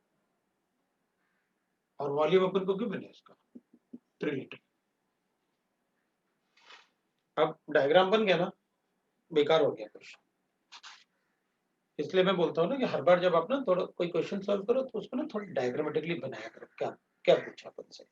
और वॉल्यूम अपन को गिवन है इसका 3 लीटर। अब डायग्राम बन गया ना, बेकार हो गया क्वेश्चन। इसलिए मैं बोलता हूँ ना कि हर बार जब आप ना थोड़ा कोई क्वेश्चन सॉल्व करो तो उसको ना थोड़ा डायग्रामेटिकली बनाया करो, क्या क्या पूछा अपन से।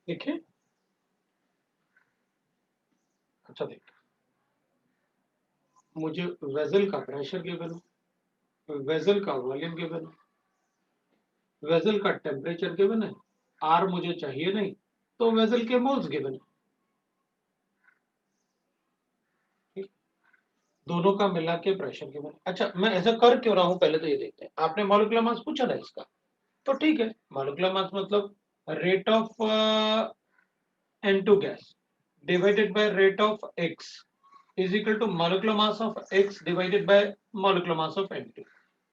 देखिए अच्छा देख, मुझे वेसल का प्रेशर गिवन है, वेसल का वॉल्यूम गिवन है, वेसल का टेम्परेचर गिवन है, आर मुझे चाहिए नहीं, तो वेसल के मोल्स गिवन है। दोनों का मिला के प्रेशर गिवन। अच्छा, मैं ऐसा कर क्यों रहा हूं पहले तो ये देखते हैं। आपने मॉलिक्यूलर मास पूछा ना इसका, तो ठीक है, मॉलिक्यूलर मास मतलब rate of N2 gas divided by rate of X is equal to molecular mass of X divided by molecular mass of N2।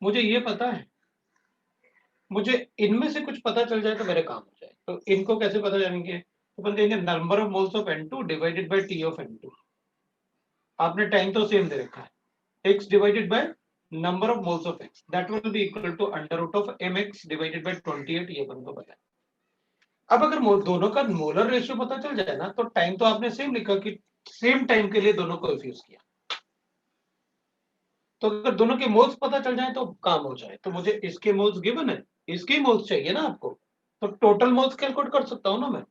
मुझे ये पता है, मुझे इनमें से कुछ पता चल जाए तो मेरे काम हो जाए। तो इनको कैसे पता जाएंगे, तो अपन कहेंगे number of moles of N2 divided by T of N2। आपने टाइम तो सेम दे रखा है, X divided by number of moles of X, that will be equal to under root of mx divided by 28, ये अपन को पता है। अब अगर दोनों का मोलर रेशियो पता चल जाए ना, तो टाइम तो आपने सेम लिखा कि सेम टाइम के लिए दोनों को यूज किया। तो अगर दोनों के मोल्स पता चल जाए तो काम हो जाए। तो मुझे इसके मोल्स गिवन है, इसके मोल्स चाहिए ना आपको, तो टोटल मोल्स कैलकुलेट कर सकता हूं ना मैं।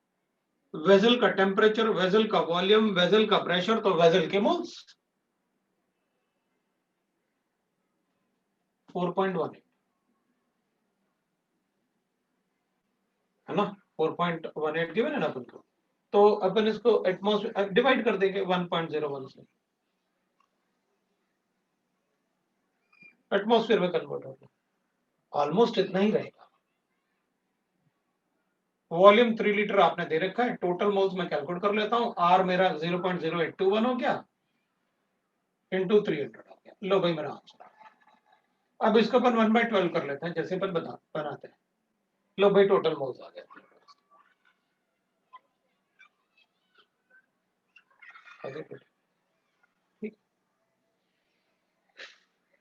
वेसल का टेम्परेचर, वेसल का वॉल्यूम, वेसल का प्रेशर, तो वेसल के मोल्स 4.18 है ना, 4.18 गिवन है ना अपन को। तो अपन इसको एटमॉस्फेयर डिवाइड कर देंगे 1.01 से, एटमॉस्फेयर में कन्वर्ट होगा, ऑलमोस्ट इतना ही रहेगा। वॉल्यूम 3 लीटर आपने दे रखा है, टोटल मोल्स में कैलकुलेट कर लेता हूं, आर मेरा 0.0821 हो गया इंटू 300 हो गया। लो भाई मेरा आंसर। अब इसको अपन 1/12 कर लेते हैं जैसे अपन बनाते हैं। लो भाई टोटल मोल्स आ गया।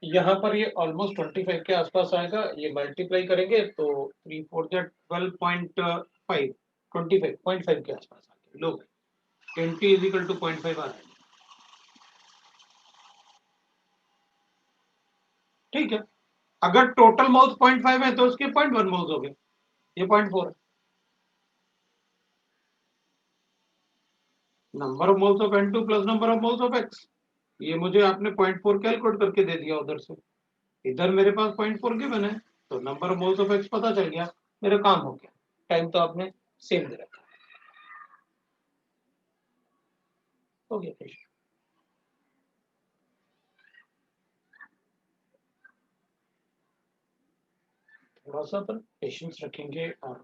यहाँ पर ये ऑलमोस्ट 25 के आसपास आएगा, ये मल्टीप्लाई करेंगे तो 3 4 12.5 25.5 के आसपास आ गया। लो 20 इज इक्वल टू 0.5 आ रहा है। ठीक है, अगर टोटल मोल्स 0.5 है तो उसके 0.1 मोल्स हो गए, ये 0.4 है। Number of moles of N2 plus number of moles of X, ये मुझे आपने 0.4 कैलकुलेट करके दे दिया उधर से, इधर मेरे पास 0.4 गिवन है, तो number of moles of X पता चल गया, मेरा काम हो गया। टाइम तो आपने सेम दे रखा हो गया। थोड़ा सा अपन पेशेंस रखेंगे और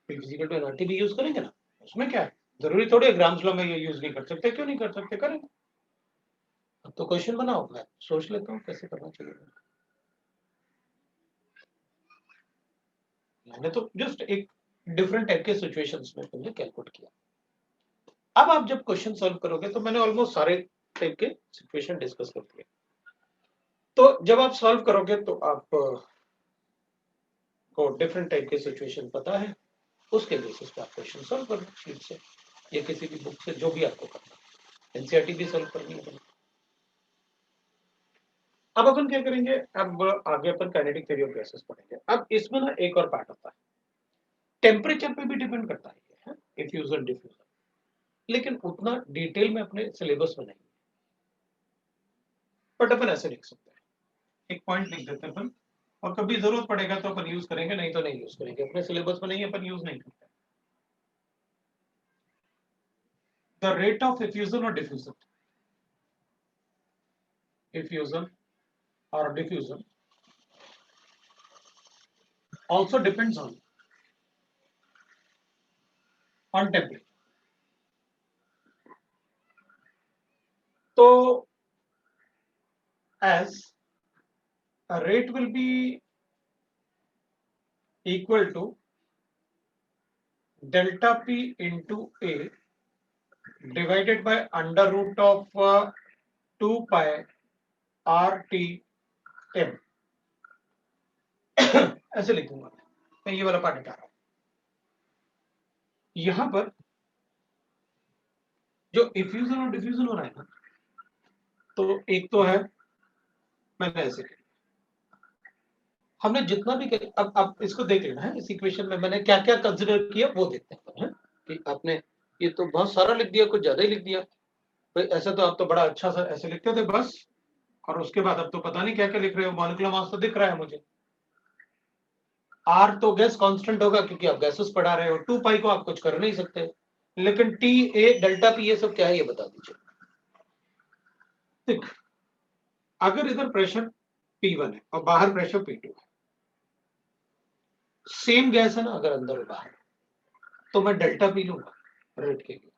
फिजिकल टू एनर्जी भी यूज करेंगे ना, उसमें क्या है, जरूरी थोड़ी है ग्राम्स लॉ में ये यूज नहीं कर सकते। क्यों नहीं कर सकते, करेंगे। अब तो क्वेश्चन बनाओ, मैं सोच लेता हूँ कैसे करना चाहिए। मैंने तो जस्ट एक डिफरेंट टाइप के सिचुएशंस में तुमने कैलकुलेट किया। अब आप जब क्वेश्चन सॉल्व करोगे तो मैंने ऑलमोस्ट सारे टाइप के सिचुएशन डिस्कस कर दिए। तो जब आप सॉल्व करोगे तो आप को डिफरेंट टाइप के सिचुएशन पता है, उसके बेसिस पे आप क्वेश्चन सॉल्व करना शीट से या किसी भी बुक से, जो भी आपको करना है। एनसीईआरटी भी सॉल्व करनी है। अब अपन क्या करेंगे, अब आगे अपन काइनेटिक थ्योरी ऑफ गैसेस पढ़ेंगे। अब इसमें ना एक और पार्ट आता है, टेम्परेचर पे भी डिपेंड करता है इफ्यूजन डिफ्यूजन, लेकिन उतना डिटेल में अपने सिलेबस में नहीं, बट अपन ऐसे लिख सकते हैं, एक पॉइंट लिख देते हैं अपन, और कभी जरूरत पड़ेगा तो अपन यूज करेंगे, नहीं तो नहीं यूज करेंगे। अपने सिलेबस में नहीं अपन यूज नहीं करते। द रेट ऑफ इफ्यूजन और डिफ्यूजन, इफ्यूजन और diffusion also depends on temperature. So as a rate will be equal to delta P into A divided by under root of 2 pi RT M. ऐसे लिखूंगा मैं ये वाला part हटा रहा हूं। यहां पर जो इफ्यूजन और डिफ्यूजन हो रहा है ना, तो एक तो है, मैंने ऐसे किया, हमने जितना भी अब इसको देख लेना है। इस इक्वेशन में मैंने क्या क्या कंसीडर किया वो देखते हैं कि आपने ये तो बहुत सारा लिख दिया, कुछ ज्यादा ही लिख दिया। भाई ऐसा तो आप तो बड़ा अच्छा सा ऐसे लिखते थे, बस और उसके बाद अब तो पता नहीं क्या क्या लिख रहे हो, मॉलिक्यूलर मास तो दिख रहा है मुझे। आर तो गैस कांस्टेंट होगा क्योंकि आप गैसेस पढ़ा रहे हो, 2 पाई को आप कुछ कर नहीं सकते, लेकिन टी ए डेल्टा पी ये सब क्या है ये बता दीजिए। देख, अगर इधर प्रेशर P1 है और बाहर प्रेशर P2 है, सेम गैस है ना, अगर अंदर और बाहर, तो मैं डेल्टा पी लूंगा रेट के लिए।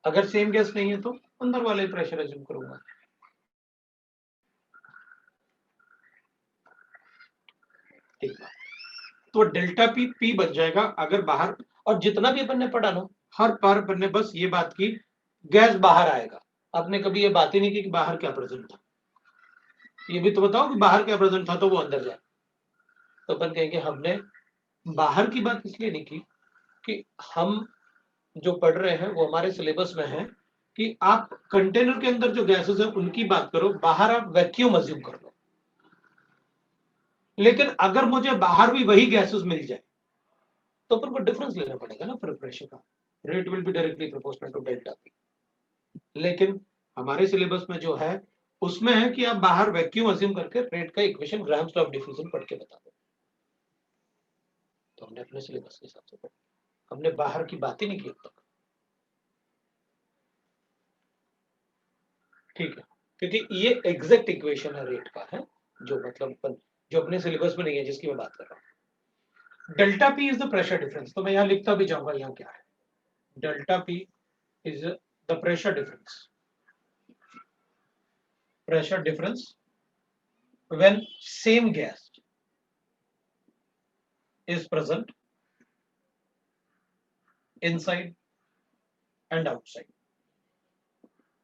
अगर सेम गैस नहीं है तो अंदर वाले प्रेशर एज्यूम करूंगा। ठीक है, तो डेल्टा पी बन जाएगा अगर बाहर, और जितना भी अपन ने पढ़ा ना, हर बार अपन ने बस ये बात की गैस बाहर आएगा, आपने कभी ये बात ही नहीं की कि बाहर क्या प्रेजेंट था। ये भी तो बताओ कि बाहर क्या प्रेजेंट था तो वो अंदर जाए। तो अपन कहेंगे हमने बाहर की बात इसलिए नहीं की कि हम जो पढ़ रहे हैं वो हमारे सिलेबस में है कि आप कंटेनर के अंदर जो गैसेस है उनकी बात करो, बाहर आप वैक्यूम अज्यूम कर लो। लेकिन अगर मुझे बाहर भी वही गैसेस मिल जाए तो अपन को डिफरेंस लेना पड़ेगा ना फिर प्रेशर का, rate will be directly proportional to delta P. लेकिन हमारे सिलेबस में जो है उसमें है कि आप बाहर वैक्यूम अज्यूम करके रेट का equation grams law of diffusion पढ़ के बता दो। तो हमने अपने सिलेबस के हिसाब से पढ़ा, हमने बाहर की बात ही नहीं की अब तक। ठीक है, क्योंकि ये एग्जैक्ट इक्वेशन है रेट का, है जो मतलब जो अपने सिलेबस में नहीं है जिसकी मैं बात कर रहा हूं। Delta P is the pressure difference, तो मैं यहां लिखता भी जाऊंगा, यहां क्या है, delta P is the pressure difference, pressure difference when same gas is present inside and outside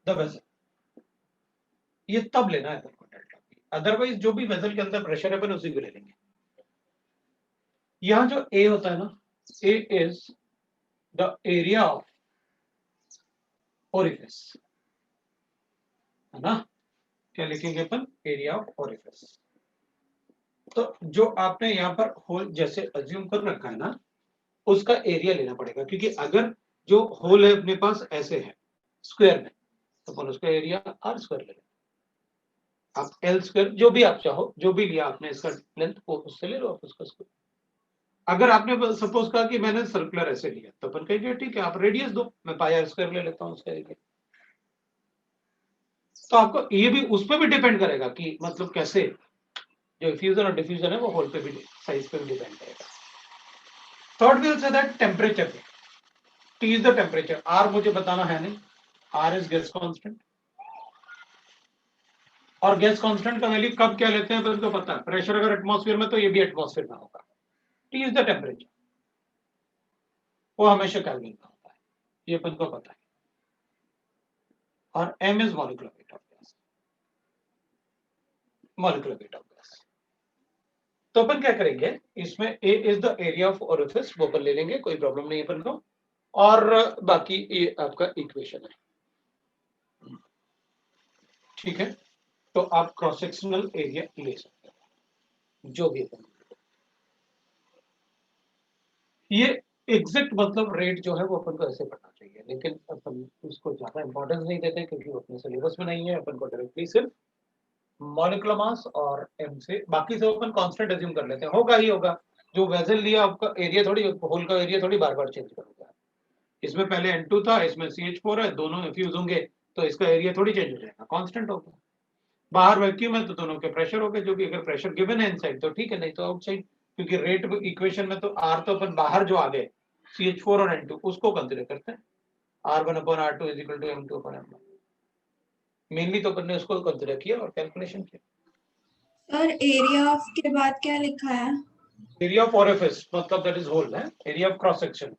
the vessel। ये तब लेना है अपन को डेल्टा पी, अदरवाइज जो भी वेसल के अंदर प्रेशर है अपन उसी को ले लेंगे। यहां जो ए होता है ना, A is the area of orifice, है ना, क्या लिखेंगे अपन, एरिया ऑफ ओरिफिस। तो जो आपने यहां पर होल जैसे अज्यूम कर रखा है ना, उसका एरिया लेना पड़ेगा, क्योंकि अगर जो होल है अपने पास ऐसे है स्क्वायर में, तो अपन उसका एरिया आर स्क्वायर ले लें। आप एल स्क्वायर जो भी आप चाहो, जो भी लिया आपने इसका लेंथ वो उससे ले लो आप उसका स्क्वायर। अगर आपने सपोज कहा कि मैंने सर्कुलर ऐसे लिया तो अपन कहेंगे ठीक है आप रेडियस दो, मैं पाई आर स्क्वायर ले लेता हूं उसका एरिया। तो आपको ये भी उस पर भी डिपेंड करेगा कि मतलब कैसे जो इफ्यूजन और डिफ्यूजन है वो होल पे भी साइज पे भी डिपेंड करेगा। Third will say that temperature पे, T is the temperature, R मुझे बताना है नहीं, आर इज गैस कांस्टेंट, और गैस कांस्टेंट का वैल्यू कब क्या लेते हैं तो पता है, प्रेशर अगर एटमॉस्फेयर में तो ये भी एटमॉस्फेयर में होगा। टी इज द टेम्परेचर, वो हमेशा केल्विन में होता है, ये अपन को पता है। और M is molecular weight of gas, molecular weight of gas. तो अपन क्या करेंगे इसमें, A is the area of orifice, वो अपन ले लेंगे, कोई प्रॉब्लम नहीं है अपन को, और बाकी ये आपका इक्वेशन है। ठीक है, तो आप क्रॉस सेक्शनल एरिया ले सकते हैं जो भी अपन, ये एग्जैक्ट मतलब रेट जो है वो अपन को ऐसे पढ़ना चाहिए, लेकिन अपन उसको ज्यादा इंपॉर्टेंस नहीं देते क्योंकि वो अपने सिलेबस में नहीं है। अपन को डायरेक्टली सिर्फ मॉलिक्यूलर मास और एम से, बाकी सब अपन कांस्टेंट अज्यूम कर लेते हैं, होगा ही होगा। जो वेसल लिया आपका एरिया थोड़ी, होल का एरिया थोड़ी बार बार चेंज करूंगा। इसमें पहले N2 था, इसमें CH4 है, दोनों फ्यूज होंगे तो इसका एरिया थोड़ी चेंज हो जाएगा, कांस्टेंट होगा। बाहर वैक्यूम है तो दोनों के प्रेशर हो गए, जो कि अगर प्रेशर गिवन है इनसाइड तो ठीक है, नहीं तो आउटसाइड, क्योंकि रेट इक्वेशन में तो आर तो अपन बाहर जो आ गए CH4 और N2 उसको कंसीडर करते हैं, R1/R2 is equal to M2/M1, mainly तो अपन ने उसको कंसीडर किया और कैलकुलेशन किया।
सर एरिया ऑफ के बाद क्या लिखा है?
एरिया ऑफ ओरिफिस मतलब दैट इज होल है, एरिया ऑफ क्रॉस सेक्शन।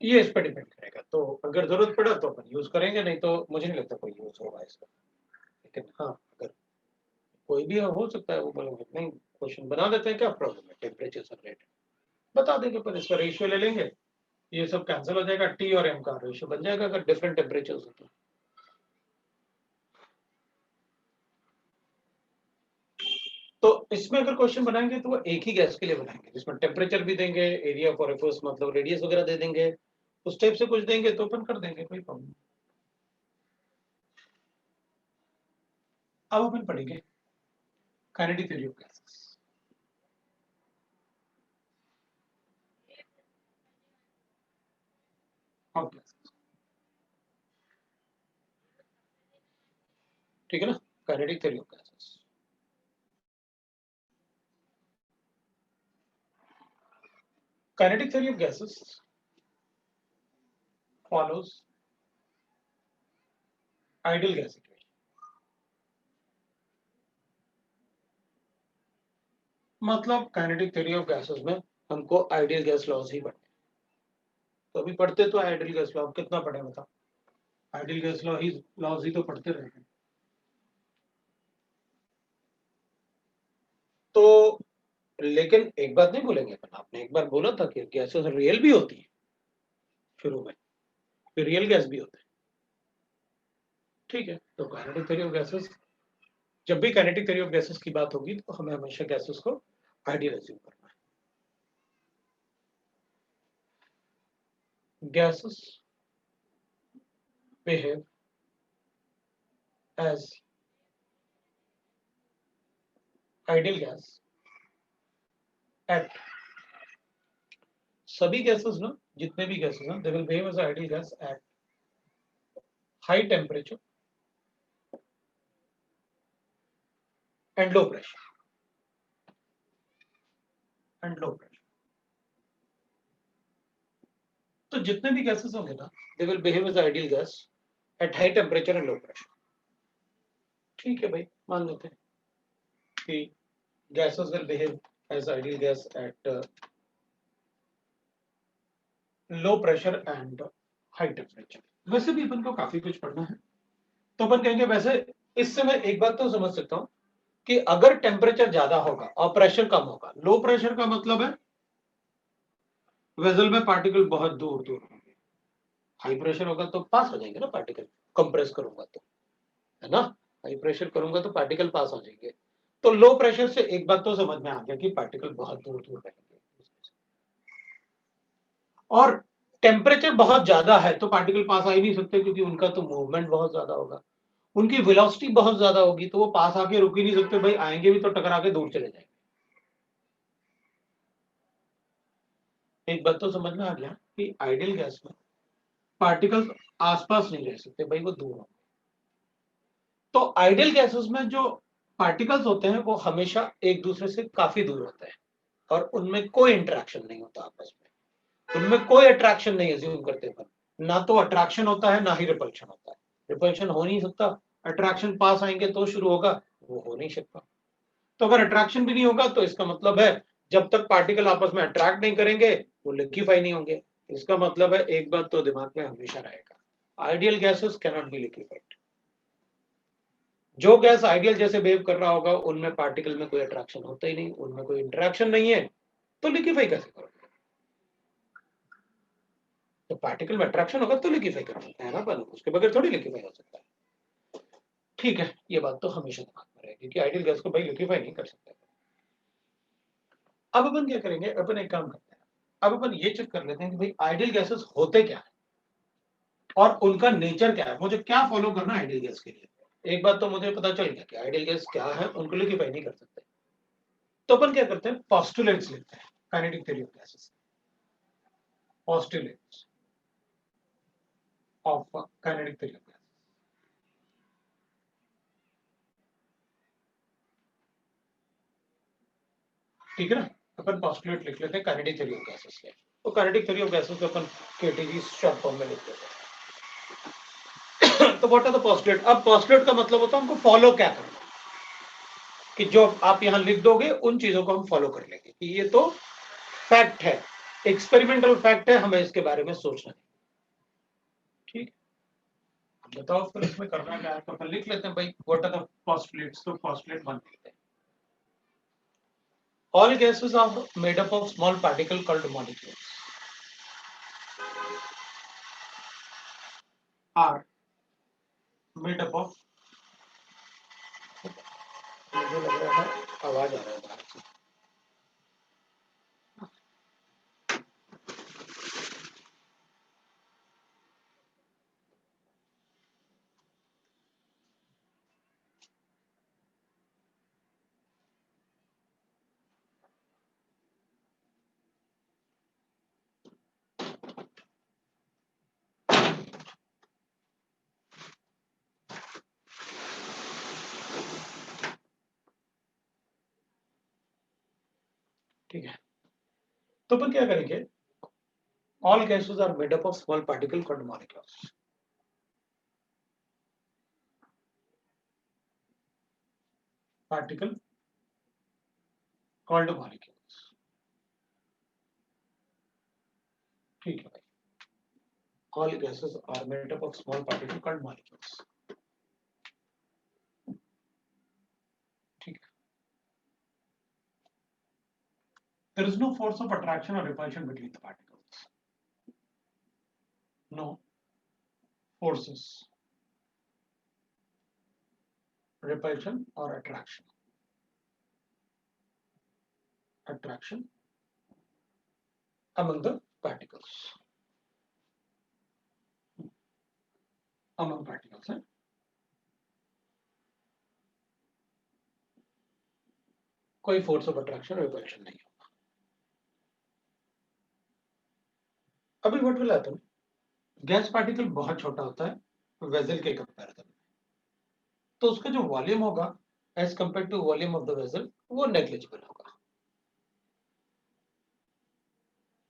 ये इस पर डिपेंड करेगा, तो अगर जरूरत पड़ा तो अपन यूज करेंगे, नहीं तो मुझे नहीं लगता कोई यूज होगा इसका। लेकिन हाँ अगर कोई भी हो सकता है वो बोलेंगे नहीं क्वेश्चन बना देते हैं, क्या प्रॉब्लम है, टेम्परेचर सब रेट बता देंगे, पर इसका रेशियो ले लेंगे, ये सब कैंसिल हो जाएगा, टी और एम का रेशियो बन जाएगा अगर डिफरेंट टेम्परेचर्स हो तो। तो इसमें अगर क्वेश्चन बनाएंगे तो वो एक ही गैस के लिए बनाएंगे, जिसमें टेम्परेचर भी देंगे, एरिया ऑफ ओरिफिस मतलब रेडियस वगैरह दे देंगे, उस टाइप से कुछ देंगे तो ओपन कर देंगे, कोई प्रॉब्लम। अब अपन पढ़ेंगे काइनेटिक थ्योरी ऑफ गैसेस। ठीक है ना, kinetic theory of gases. Kinetic theory of gases follows ideal gas equation. मतलब काइनेटिक थ्योरी ऑफ गैसेस में हमको आइडियल गैस लॉज ही पढ़ने, तो अभी पढ़ते तो आइडियल गैस लॉ, कितना पढ़े बताओ, आइडियल गैस लॉज ही तो पढ़ते रहे हैं। तो लेकिन एक बात नहीं बोलेंगे अपन, आपने एक बार बोला था कि गैसेस रियल भी होती है शुरू में, फिर रियल गैस भी होते हैं। ठीक है, तो काइनेटिक थ्योरी ऑफ गैसेस, जब भी काइनेटिक थ्योरी ऑफ गैसेस की बात होगी तो हमें हमेशा गैसेस को आइडियल अज्यूम करना है। Gases behave as ideal gas at, सभी गैसेस ना, जितने भी गैसेस ना, they will behave as ideal gas at high temperature and low pressure तो जितने भी गैसेस होंगे ना, they will behave as ideal gas at high temperature and low pressure। ठीक है भाई, मान लेते हैं कि gases will behave as ideal gas at low pressure and high temperature। वैसे भी अपन को काफी कुछ पढ़ना है, तो अपन कहेंगे वैसे इससे मैं एक बात तो समझ सकता हूं कि अगर टेम्परेचर ज्यादा होगा और प्रेशर कम होगा, लो प्रेशर का मतलब है वेसल में पार्टिकल बहुत दूर दूर होंगे, हाई प्रेशर होगा तो पास हो जाएंगे ना पार्टिकल, कंप्रेस करूंगा तो, है ना, हाई प्रेशर करूंगा तो पार्टिकल पास हो जाएंगे। तो लो प्रेशर से एक बात तो समझ में आ गया कि पार्टिकल बहुत दूर दूर रहेंगे, और टेम्परेचर बहुत ज्यादा है तो पार्टिकल पास आ ही नहीं सकते, क्योंकि उनका तो मूवमेंट बहुत ज्यादा होगा, उनकी वेलोसिटी बहुत ज्यादा होगी, तो वो पास आके रुक ही नहीं सकते भाई, आएंगे भी तो टकरा के दूर चले जाएंगे। एक बात तो समझ में आ गया कि आइडियल गैस में पार्टिकल्स आसपास नहीं रह सकते भाई, वो दूर होंगे। तो आइडियल गैसेस में जो पार्टिकल्स होते हैं वो हमेशा एक दूसरे से काफी दूर होते हैं और उनमें कोई इंटरेक्शन नहीं होता आपस में, उनमें कोई अट्रैक्शन नहीं अज्यूम करते अपन, ना तो अट्रैक्शन होता है ना ही रिपल्शन होता है, रिपल्शन हो नहीं सकता, अट्रैक्शन पास आएंगे तो शुरू होगा, वो हो नहीं सकता। तो अगर अट्रैक्शन भी नहीं होगा तो इसका मतलब है जब तक पार्टिकल आपस में अट्रैक्ट नहीं करेंगे वो लिक्विफाई नहीं होंगे। इसका मतलब है एक बात तो दिमाग में हमेशा रहेगा, ideal gases can not be liquefied. जो गैस आइडियल जैसे बिहेव कर रहा होगा उनमें पार्टिकल में कोई अट्रैक्शन होता ही नहीं, उनमें कोई इंटरेक्शन नहीं है, तो लिक्विफाई कैसे करोगे? तो पार्टिकल में अट्रैक्शन होगा तो लिक्विफाई कर सकते हैं ना अपन, उसके बगैर थोड़ी लिक्विफाई हो सकता है। ठीक है, ये बात तो हमेशा दिमाग में रहेगी कि आइडियल गैस को भाई लिक्विफाई नहीं कर सकते। अब अपन क्या करेंगे, अपन एक काम करते हैं, अब अपन ये चेक कर लेते हैं कि भाई आइडियल गैसेस होते क्या है और उनका नेचर क्या है, मुझे क्या फॉलो करना है आइडियल गैस के लिए। एक बात तो मुझे पता चल गया कि आइडियल गैस क्या है, उनको लिक्विफाई नहीं कर सकते। तो अपन क्या करते हैं, पोस्टुलेट्स लेते हैं kinetic theory of gases, postulates of kinetic theory of gases. ठीक है ना, अपन पोस्टुलेट लिख लेते हैं काइनेटिक थ्योरी ऑफ गैसेस के। तो काइनेटिक थ्योरी ऑफ गैसेस को अपन केटीजी शॉर्ट फॉर्म में लिख लेते हैं। तो व्हाट आर द पोस्टुलेट, अब पोस्टुलेट का मतलब होता है हमको फॉलो क्या करना, कि जो आप यहां लिख दोगे उन चीजों को हम फॉलो कर लेंगे कि ये तो फैक्ट है, एक्सपेरिमेंटल फैक्ट है, हमें इसके बारे में सोचना है। ठीक, बताओ फिर इसमें करना क्या है, तो अपन लिख लेते हैं भाई व्हाट आर द पोस्टुलेट्स। तो पोस्टुलेट 1 लिखते हैं, all gases are made up of small particle called molecules, are made up of मुझे लग रहा है आवाज आ रहा है बाहर से। ठीक है, तो अपन क्या करेंगे, all gases are made up of small particle called molecules. Particle called molecules. ठीक है भाई, all gases are made up of small particles called molecules. ठीक है, there is no force of attraction or repulsion between the particles. No forces, repulsion or attraction among the particles. Among particles है, कोई force of attraction repulsion नहीं होगा। अभी what will happen, gas particle बहुत छोटा होता है वेसल के कंपैरिजन में, तो उसका जो वॉल्यूम होगा as compare to volume of the vessel वो नेग्लिजिबल होगा।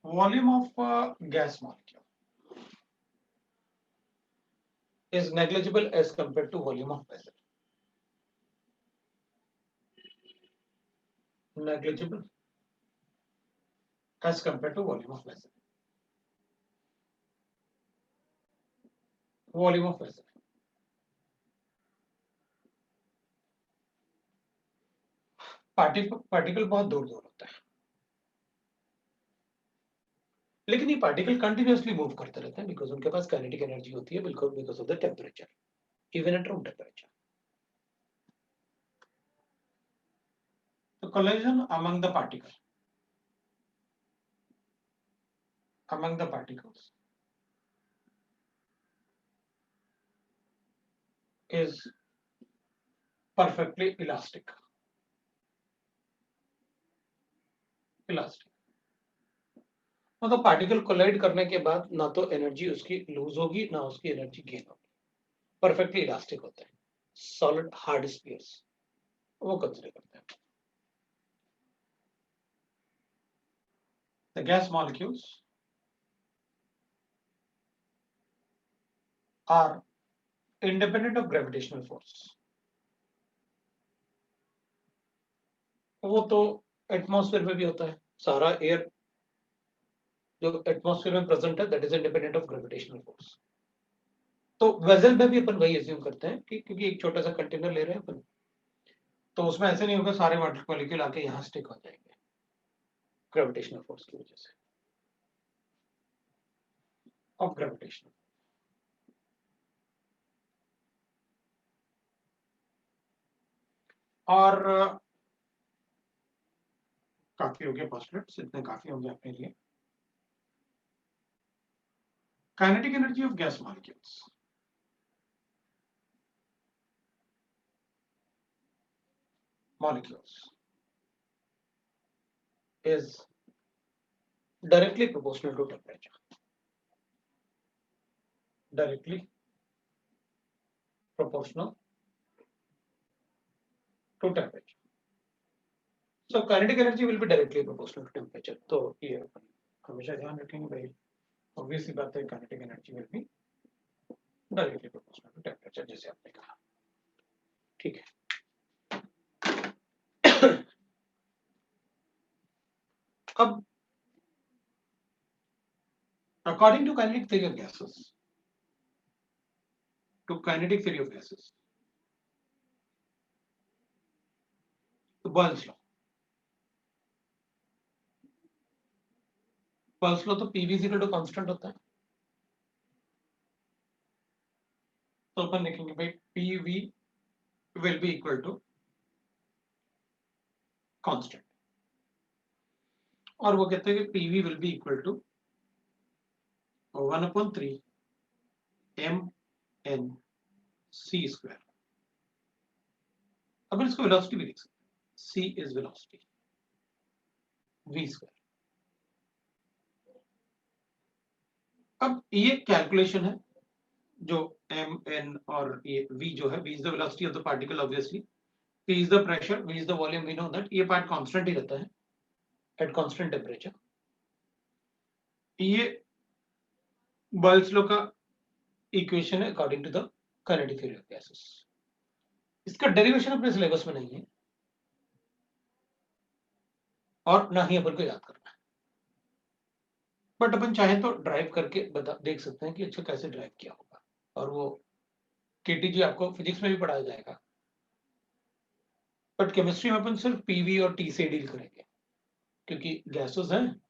Volume of gas molecule is negligible as compared to volume of vessel. Negligible as compared to volume of vessel. Volume of vessel. Particle बहुत दूर दूर होता है, लेकिन ये particle continuously move करते रहते हैं बिकॉज उनके पास काइनेटिक एनर्जी होती है, because of the temperature, even at room temperature. तो collision among the particles is perfectly elastic. मतलब पार्टिकल कोलाइड करने के बाद ना तो एनर्जी उसकी लूज होगी ना उसकी एनर्जी गेन होगी, परफेक्टली इलास्टिक होते हैं, सॉलिड हार्ड स्फीयर्स वो कंसीडर करते हैं। The gas molecules are independent of gravitational force. वो तो एटमॉस्फेयर में भी होता है, सारा एयर जो एटमॉस्फेयर में प्रेजेंट है that is independent of gravitational force. तो वेसल में भी अपन वही एज्यूम करते हैं कि क्योंकि एक छोटा सा कंटेनर ले रहे हैं अपन, तो उसमें ऐसे नहीं होगा सारे वाटर मॉलिक्यूल आके यहाँ स्टिक हो जाएंगे ग्रेविटेशनल फोर्स की वजह से, ऑफ ग्रेविटेशन। और काफी हो गया पोस्टलेट्स, इतने काफी होंगे अपने लिए। Kinetic energy of gas molecules, is directly proportional to temperature. Directly proportional to temperature. So kinetic energy will be directly proportional to temperature. तो ये हमेशा ध्यान रखेंगे भाई, obviously बात है kinetic energy will be directly proportional to temperature जैसे आपने कहा, ठीक है। अब according to kinetic theory of gases, तो Boyle's law तो PV is equal to constant होता है, तो अपन लिखेंगे भाई PV will be equal to constant, और वो कहते हैं कि P V will be equal to 1/3 mn c square. अब इसको वेलोसिटी भी लिख सकते हैं, c is velocity, v square. अब ये कैलकुलेशन है जो m n और ये v जो है, v is the velocity of the particle obviously, p is the pressure, v is the volume, we know that. ये पार्ट कांस्टेंट ही रहता है एट कांस्टेंट टेम्परेचर। ये बॉयल्स लॉ का इक्वेशन है according to the kinetic theory of gases. इसका derivation अपने syllabus में नहीं है और ना ही अपन को याद करना है, बट अपन चाहे तो ड्राइव करके देख सकते हैं कि अच्छा कैसे ड्राइव किया होगा, और वो केटीजी आपको फिजिक्स में भी पढ़ाया जाएगा, बट केमिस्ट्री में अपन सिर्फ पीवी और टी से डील करेंगे, क्योंकि गैसेस हैं,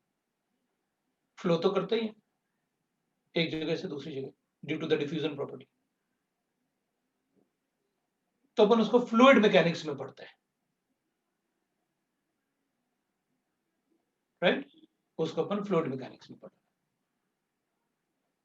फ्लो तो करते ही हैं एक जगह से दूसरी जगह due to the diffusion property. तो अपन उसको फ्लूइड मैकेनिक्स में पढ़ते हैं, राइट? उसको अपन फ्लूइड मैकेनिक्स में पढ़ते हैं।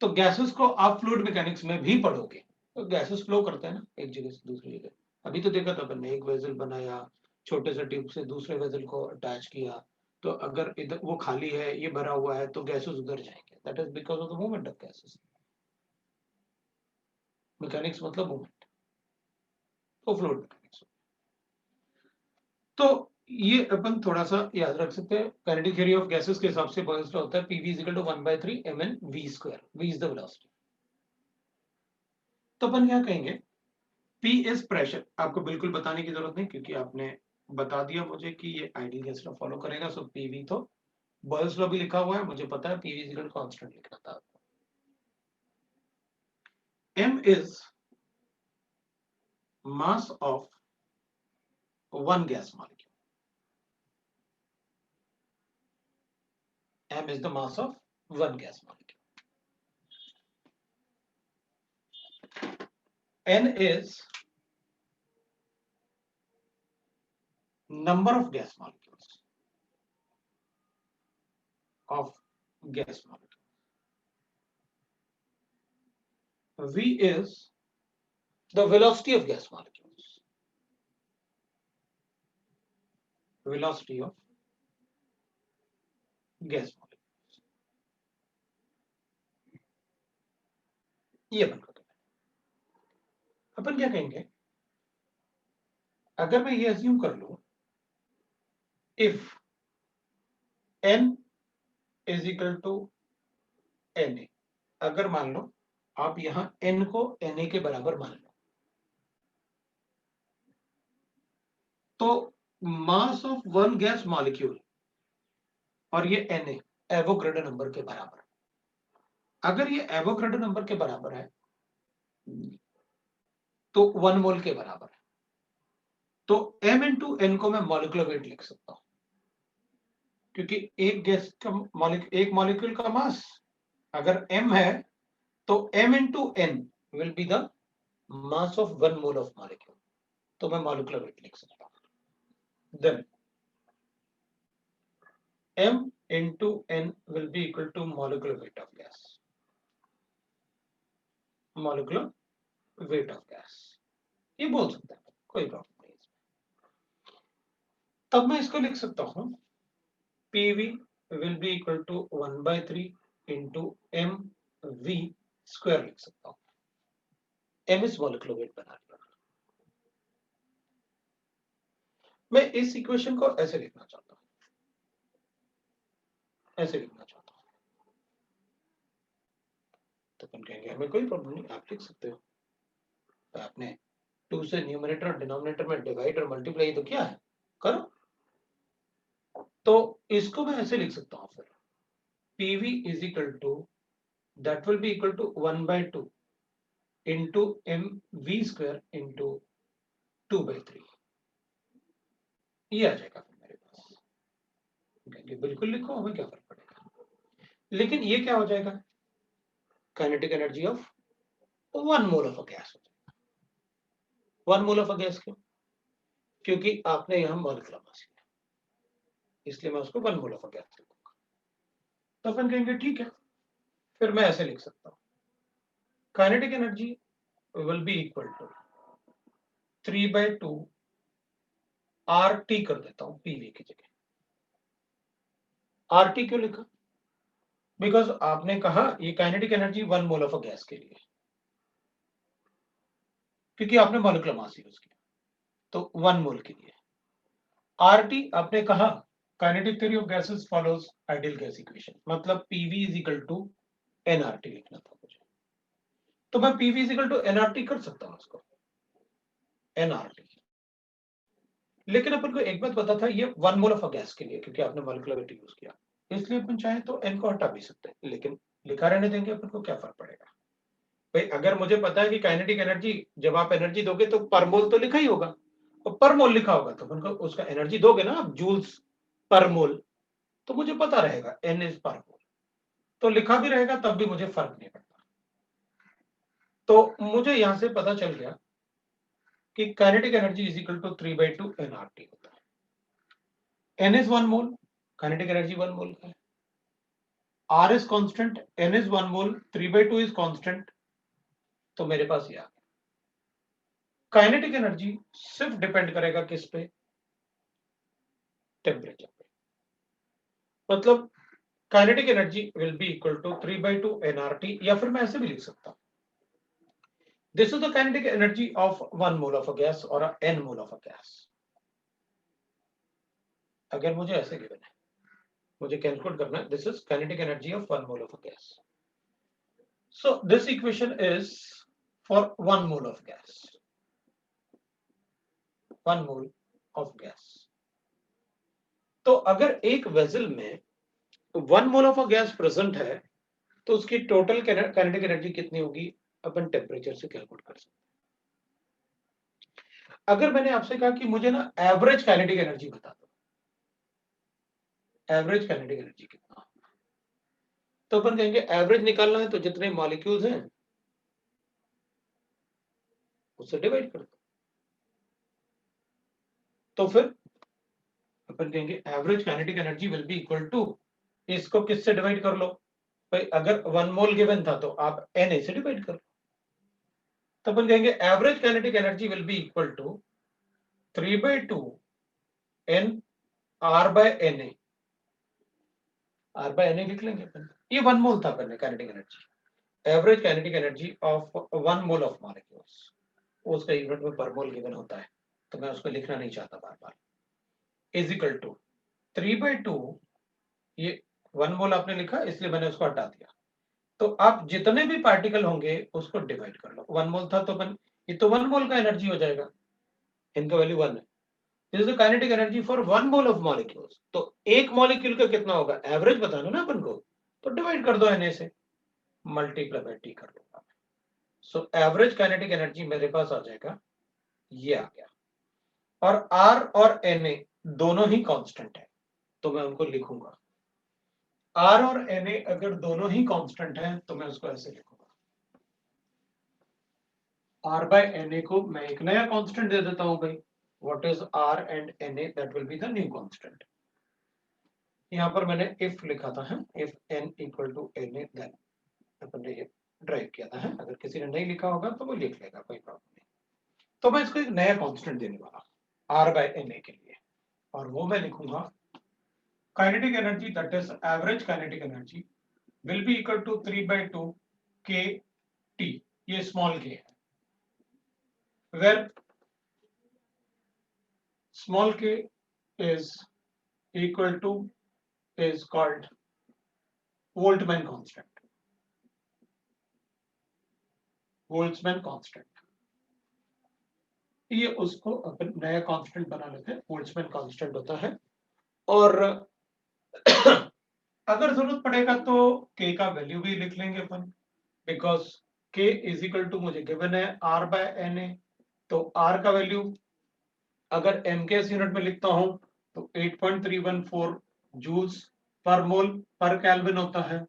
तो गैसेस को आप फ्लूइड मैकेनिक्स में भी पढ़ोगे, तो गैसेस फ्लो करते हैं ना एक जगह से दूसरी जगह। अभी तो देखा था अपन ने, एक वेसल बनाया, छोटे से ट्यूब से दूसरे वेसल को अटैच किया, तो अगर इधर वो खाली है, ये भरा हुआ है, तो गैसेस उधर जाएंगे, that is because of the movement of gases. Mechanics मतलब मूवमेंट, तो फ्लूइड मैकेनिक्स। तो ये अपन थोड़ा सा याद रख सकते हैं, काइनेटिक थ्योरी ऑफ गैसेस के हिसाब से बॉयल्स लॉ होता है P V equal to 1/3 mn v square, v is the velocity. तो अपन क्या कहेंगे, P इज प्रेशर। आपको बिल्कुल बताने की जरूरत नहीं, क्योंकि आपने बता दिया मुझे कि ये आइडियल गैस लॉ फॉलो करेगा, सो पीवी तो बॉयल्स लॉ भी लिखा हुआ है, मुझे पता है पीवी इक्वल कांस्टेंट लिखना था आपको। m is mass of one gas molecule, m is the mass of one gas molecule. N is number of gas molecules of gas molecule. V is the velocity of gas molecules. Velocity of gas molecules. ये अपन क्या कहेंगे, अगर मैं ये assume कर लूं, if n is equal to na, अगर मान लो आप यहां n को na के बराबर मान लो, तो mass of one gas molecule और ये na एवोगाड्रो नंबर के बराबर। अगर ये एवोगाड्रो नंबर के बराबर है तो 1 मोल के बराबर है, तो m इंटू n को मैं मॉलिक्यूलर वेट लिख सकता हूं, क्योंकि एक गैस का एक मॉलिक्यूल का मास अगर m है तो m into n will be the mass of 1 mole of molecule, तो मैं मॉलिक्यूलर वेट लिख सकता हूं। Then m into n will be equal to molecular weight of gas, molecular weight of gas, ये बोल सकते हैं, कोई प्रॉब्लम नहीं इसमें। तब मैं इसको लिख सकता हूं PV will be equal to 1/3 into mv square लिख सकता हूं, m इज मॉलिक्यूलर वेट बना लिया। मैं इस इक्वेशन को ऐसे लिखना चाहता हूं, ऐसे लिखना चाहता हूं, तो अपन कहेंगे हमें कोई प्रॉब्लम नहीं, आप लिख सकते हो। तो आपने 2 से न्यूमरेटर और डिनोमिनेटर में डिवाइड और मल्टीप्लाई तो किया है, करो। तो इसको मैं ऐसे लिख सकता हूं फिर, PV is equal to, that will be equal to 1/2 into mv square into 2/3, ये आ जाएगा फिर मेरे पास। बिल्कुल लिखो, हमें क्या फर्क पड़ेगा, लेकिन ये क्या हो जाएगा, kinetic energy of 1 mole of a gas हो जाएगा। 1 मोल ऑफ अ गैस क्यों, क्योंकि आपने यहां मॉलिक्यूलर मास लिया, इसलिए मैं उसको 1 मोल ऑफ गैस लिखूंगा। तो अपन कहेंगे ठीक है, फिर मैं ऐसे लिख सकता हूं, kinetic energy will be equal to 3/2 RT कर देता हूं PV की जगह। RT क्यों लिखा? बिकॉज आपने कहा ये kinetic energy 1 mole of gas के लिए, क्योंकि आपने मॉलिक्यूलर मास यूज किया, तो 1 मोल के लिए। RT आपने कहा kinetic theory of gases follows ideal gas equation, मतलब PV is equal to nRT लिखना था मुझे, तो मैं PV is equal to nRT कर सकता हूं उसको, nRT। लेकिन अपन को एक बात पता था, ये 1 मोल ऑफ गैस के लिए, क्योंकि आपने मॉलिक्यूलर वेट यूज किया, इसलिए अपन चाहे तो n को हटा भी सकते हैं, लेकिन लिखा रहने देंगे, अपन को क्या फर्क पड़ेगा भाई। अगर मुझे पता है कि काइनेटिक एनर्जी, जब आप एनर्जी दोगे तो पर मोल तो लिखा ही होगा, और पर मोल लिखा होगा तो अपन को उसका एनर्जी दोगे ना आप, जूल्स पर मोल, तो मुझे पता रहेगा n इज पर मोल, तो लिखा भी रहेगा तब भी मुझे फर्क नहीं पड़ता। तो मुझे यहां से पता चल गया कि kinetic energy is equal to 3/2 nRT होता है। n is 1 mole, kinetic energy 1 mole का है, R is constant, n is 1 mole, 3/2 is constant, तो मेरे पास ये आ गया। काइनेटिक एनर्जी सिर्फ डिपेंड करेगा किस पे? टेम्परेचर पे। मतलब kinetic energy will be equal to 3/2 nRT, या फिर मैं ऐसे भी लिख सकता हूं, this is the kinetic energy of 1 mole of a gas और n mole of a gas. अगर मुझे ऐसे गिवन है, मुझे कैलकुलेट करना है, this is kinetic energy of 1 mole of a gas, so this equation is for 1 mole of gas, 1 mole of gas. तो अगर एक वेसल में 1 mole of a gas present है, तो उसकी टोटल काइनेटिक एनर्जी कितनी होगी, अपन टेम्परेचर से कैलकुलेट कर सकते हैं। अगर मैंने आपसे कहा कि मुझे ना एवरेज काइनेटिक एनर्जी बता दो, एवरेज काइनेटिक एनर्जी कितना, तो अपन कहेंगे एवरेज निकालना है तो जितने मॉलिक्यूल्स हैं उससे डिवाइड कर दो। तो फिर अपन कहेंगे average kinetic energy will be equal to, इसको किससे डिवाइड कर लो भाई, अगर 1 मोल गिवन था तो आप Na से डिवाइड कर लो, तो अपन कहेंगे average kinetic energy will be equal to 3/2 n R/Na, R/Na लिख लेंगे अपन, ये 1 मोल था अपन ने kinetic energy, average kinetic energy of 1 mole of molecules, उसका यूनिट में पर मोल गिवन होता है, तो मैं उसको लिखना नहीं चाहता बार बार, इज इक्वल टू 3/2, ये 1 मोल आपने लिखा इसलिए मैंने उसको हटा दिया, तो आप जितने भी पार्टिकल होंगे उसको डिवाइड कर लो। 1 मोल था तो अपन, ये तो 1 मोल का एनर्जी हो जाएगा, इनका वैल्यू 1 है, this is the kinetic energy for 1 mole of molecules. तो एक मॉलिक्यूल का कितना होगा, एवरेज बताना ना अपन को, तो डिवाइड कर दो Na से, मल्टीप्लाई बाय T कर दूंगा, सो एवरेज काइनेटिक एनर्जी मेरे पास आ जाएगा, ये आ गया। और R और Na दोनों ही कांस्टेंट है, तो मैं उनको लिखूंगा, R और Na अगर दोनों ही कांस्टेंट हैं तो मैं उसको ऐसे लिखूंगा, R/Na को मैं एक नया कांस्टेंट दे देता हूं भाई, what is R and Na, that will be the new constant. यहां पर मैंने इफ लिखा था, है if n equal to Na, then अपन ने ये ड्राइव किया था, है अगर किसी ने नहीं लिखा होगा तो वो लिख लेगा, कोई प्रॉब्लम नहीं। तो मैं इसको एक नया कांस्टेंट देने वाला R/Na के लिए, और वो मैं लिखूंगा kinetic energy, that is average kinetic energy will be equal to 3/2 kT, ये स्मॉल k है, where small k is equal to, is called Boltzmann constant, Boltzmann constant, ये उसको अपन नया कांस्टेंट बना लेते हैं, बोल्ट्जमैन कांस्टेंट होता है। और अगर जरूरत पड़ेगा तो k का वैल्यू भी लिख लेंगे अपन, because k is equal to मुझे गिवन है R/Na, तो R का वैल्यू अगर MKS यूनिट में लिखता हूं तो 8.314 जूल्स पर मोल पर केल्विन होता है,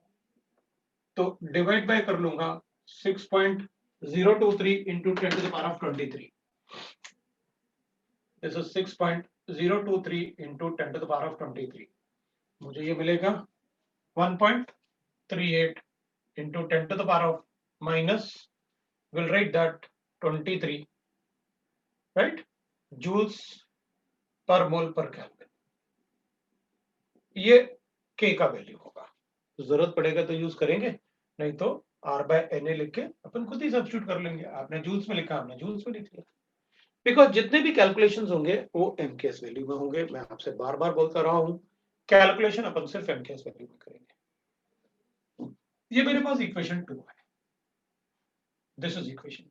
तो डिवाइड बाय कर लूंगा 6.023 into 10 to the power of 23, this is 6.023 023 into 10 to the power of 23, मुझे ये मिलेगा 1.38 into 10 to the power of minus, we'll write that 23, right, joules per mole per Kelvin. ये K का वैल्यू होगा, जरूरत पड़ेगा तो यूज करेंगे, नहीं तो R/Na लिख के अपन खुद ही सब्स्टिट्यूट कर लेंगे। आपने जूल्स में लिखा, आपने जूल्स में लिख लिया, बिकॉज जितने भी कैलकुलेशंस होंगे वो MKS वैल्यू में होंगे। मैं आपसे बार बार बोलता रहा हूं, कैलकुलेशन अपन सिर्फ MKS वैल्यू में करेंगे। ये मेरे पास इक्वेशन 2 है, दिस इज इक्वेशन 2।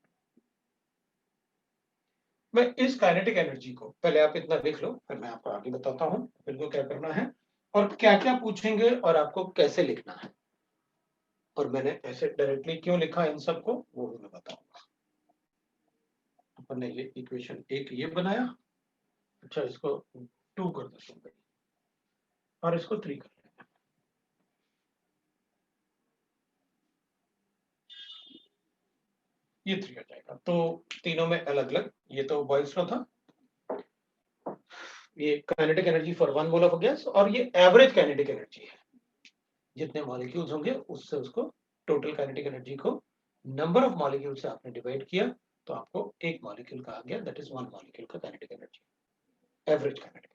मैं इस काइनेटिक एनर्जी को, पहले आप इतना लिख लो, फिर मैं आपको आगे बताता हूं इनको क्या करना है और क्या क्या पूछेंगे और आपको कैसे लिखना है, और मैंने ऐसे डायरेक्टली क्यों लिखा इन सबको वो भी मैं बताऊंगा। अपन ने ये इक्वेशन 1 ये बनाया, अच्छा इसको 2 कर देते हैं और इसको 3 कर लेंगे। ये 3 हो जाएगा, तो तीनों में अलग अलग, ये तो बॉयल्स लॉ था, ये kinetic energy for 1 mole of gas, और ये एवरेज काइनेटिक एनर्जी है, जितने मॉलिक्यूल्स होंगे उससे उसको टोटल काइनेटिक एनर्जी को नंबर ऑफ मॉलिक्यूल से आपने डिवाइड किया तो आपको एक मॉलिक्यूल का आ गया, दैट इज 1 मॉलिक्यूल का काइनेटिक एनर्जी, एवरेज काइनेटिक।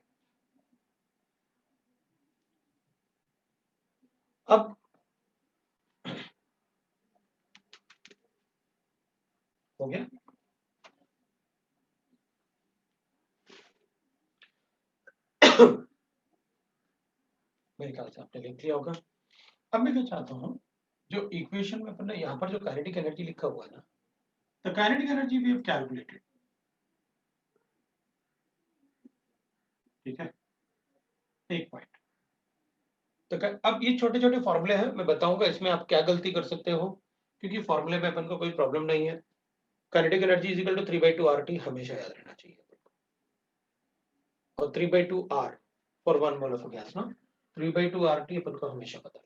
अब हो गया, मेरे ख्याल से आपने लिख लिया होगा। अब मैं क्या चाहता हूँ, जो इक्वेशन में अपन ने यहाँ पर जो काइनेटिक एनर्जी लिखा हुआ है ना, the kinetic energy we have calculated, ठीक है, एक पॉइंट। तो अब ये छोटे छोटे फॉर्मूले हैं, मैं बताऊंगा इसमें आप क्या गलती कर सकते हो, क्योंकि फॉर्मूले में अपन को कोई प्रॉब्लम नहीं है। Kinetic energy is equal to 3/2 RT हमेशा याद रहना चाहिए, और 3/2 R for 1 mole of gas ना, 3/2 RT अपन को हमेशा पता रहेगा।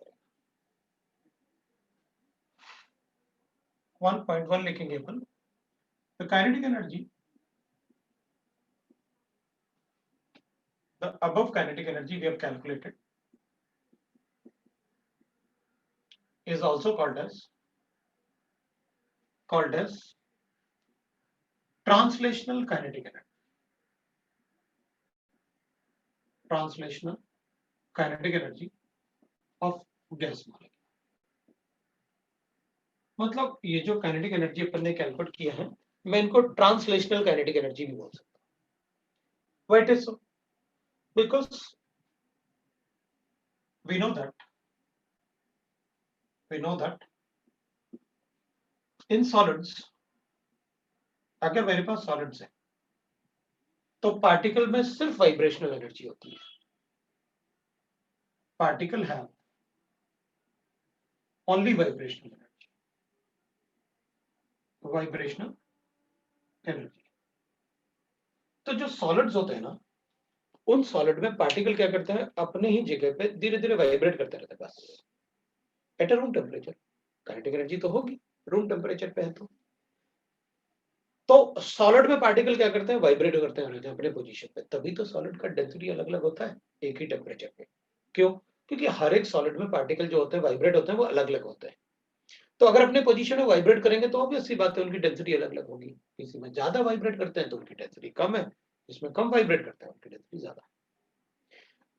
1.1 लिखेंगे अपन, the kinetic energy, the above kinetic energy we have calculated is also called as translational kinetic energy, translational kinetic energy of gas molecule। मतलब ये जो काइनेटिक एनर्जी अपन ने कैलकुलेट किया है, मैं इनको ट्रांसलेशनल काइनेटिक एनर्जी भी बोल सकता हूँ। Why it is so? Because we know that in solids, अगर मेरे पास सॉलिड्स है तो पार्टिकल में सिर्फ वाइब्रेशनल एनर्जी होती है। Particle have only vibrational energy, vibrational energy. तो जो सॉलिड्स होते हैं ना, उन सॉलिड में पार्टिकल क्या करते हैं, अपने ही जगह पे धीरे धीरे वाइब्रेट करते रहते हैं, बस at a room temperature. Kinetic energy तो होगी रूम टेम्परेचर पे है, तो सॉलिड में पार्टिकल क्या करते हैं, वाइब्रेट करते हैं अपने पोजीशन पे, तभी तो सॉलिड का डेंसिटी अलग अलग होता है एक ही टेम्परेचर पे। क्यों? क्योंकि हर एक सॉलिड में पार्टिकल जो होते हैं वाइब्रेट होते हैं, वो अलग अलग होते हैं। तो अगर अपने पोजीशन में वाइब्रेट करेंगे तो ऑब्वियस सी बात है उनकी डेंसिटी अलग अलग होगी। किसी में ज्यादा वाइब्रेट करते हैं तो उनकी डेंसिटी कम है, जिसमें कम वाइब्रेट करते हैं उनकी डेंसिटी ज्यादा।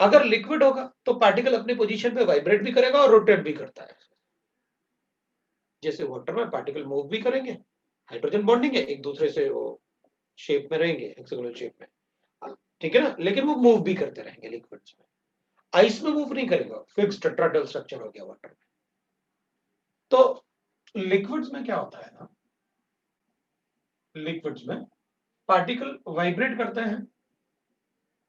अगर लिक्विड होगा तो पार्टिकल अपनी पोजीशन पे वाइब्रेट भी करेगा और रोटेट भी करता है। जैसे वाटर में पार्टिकल मूव भी करेंगे, हाइड्रोजन बॉन्डिंग है, एक दूसरे से वो शेप में रहेंगे, हेक्सागोनल शेप में, ठीक है ना, लेकिन वो मूव भी करते रहेंगे लिक्विड्स में। आइस में मूव नहीं करेगा, फिक्स्ड टेट्राहेड्रल स्ट्रक्चर हो गया वाटर में। तो लिक्विड्स में क्या होता है ना, लिक्विड्स में पार्टिकल वाइब्रेट करते हैं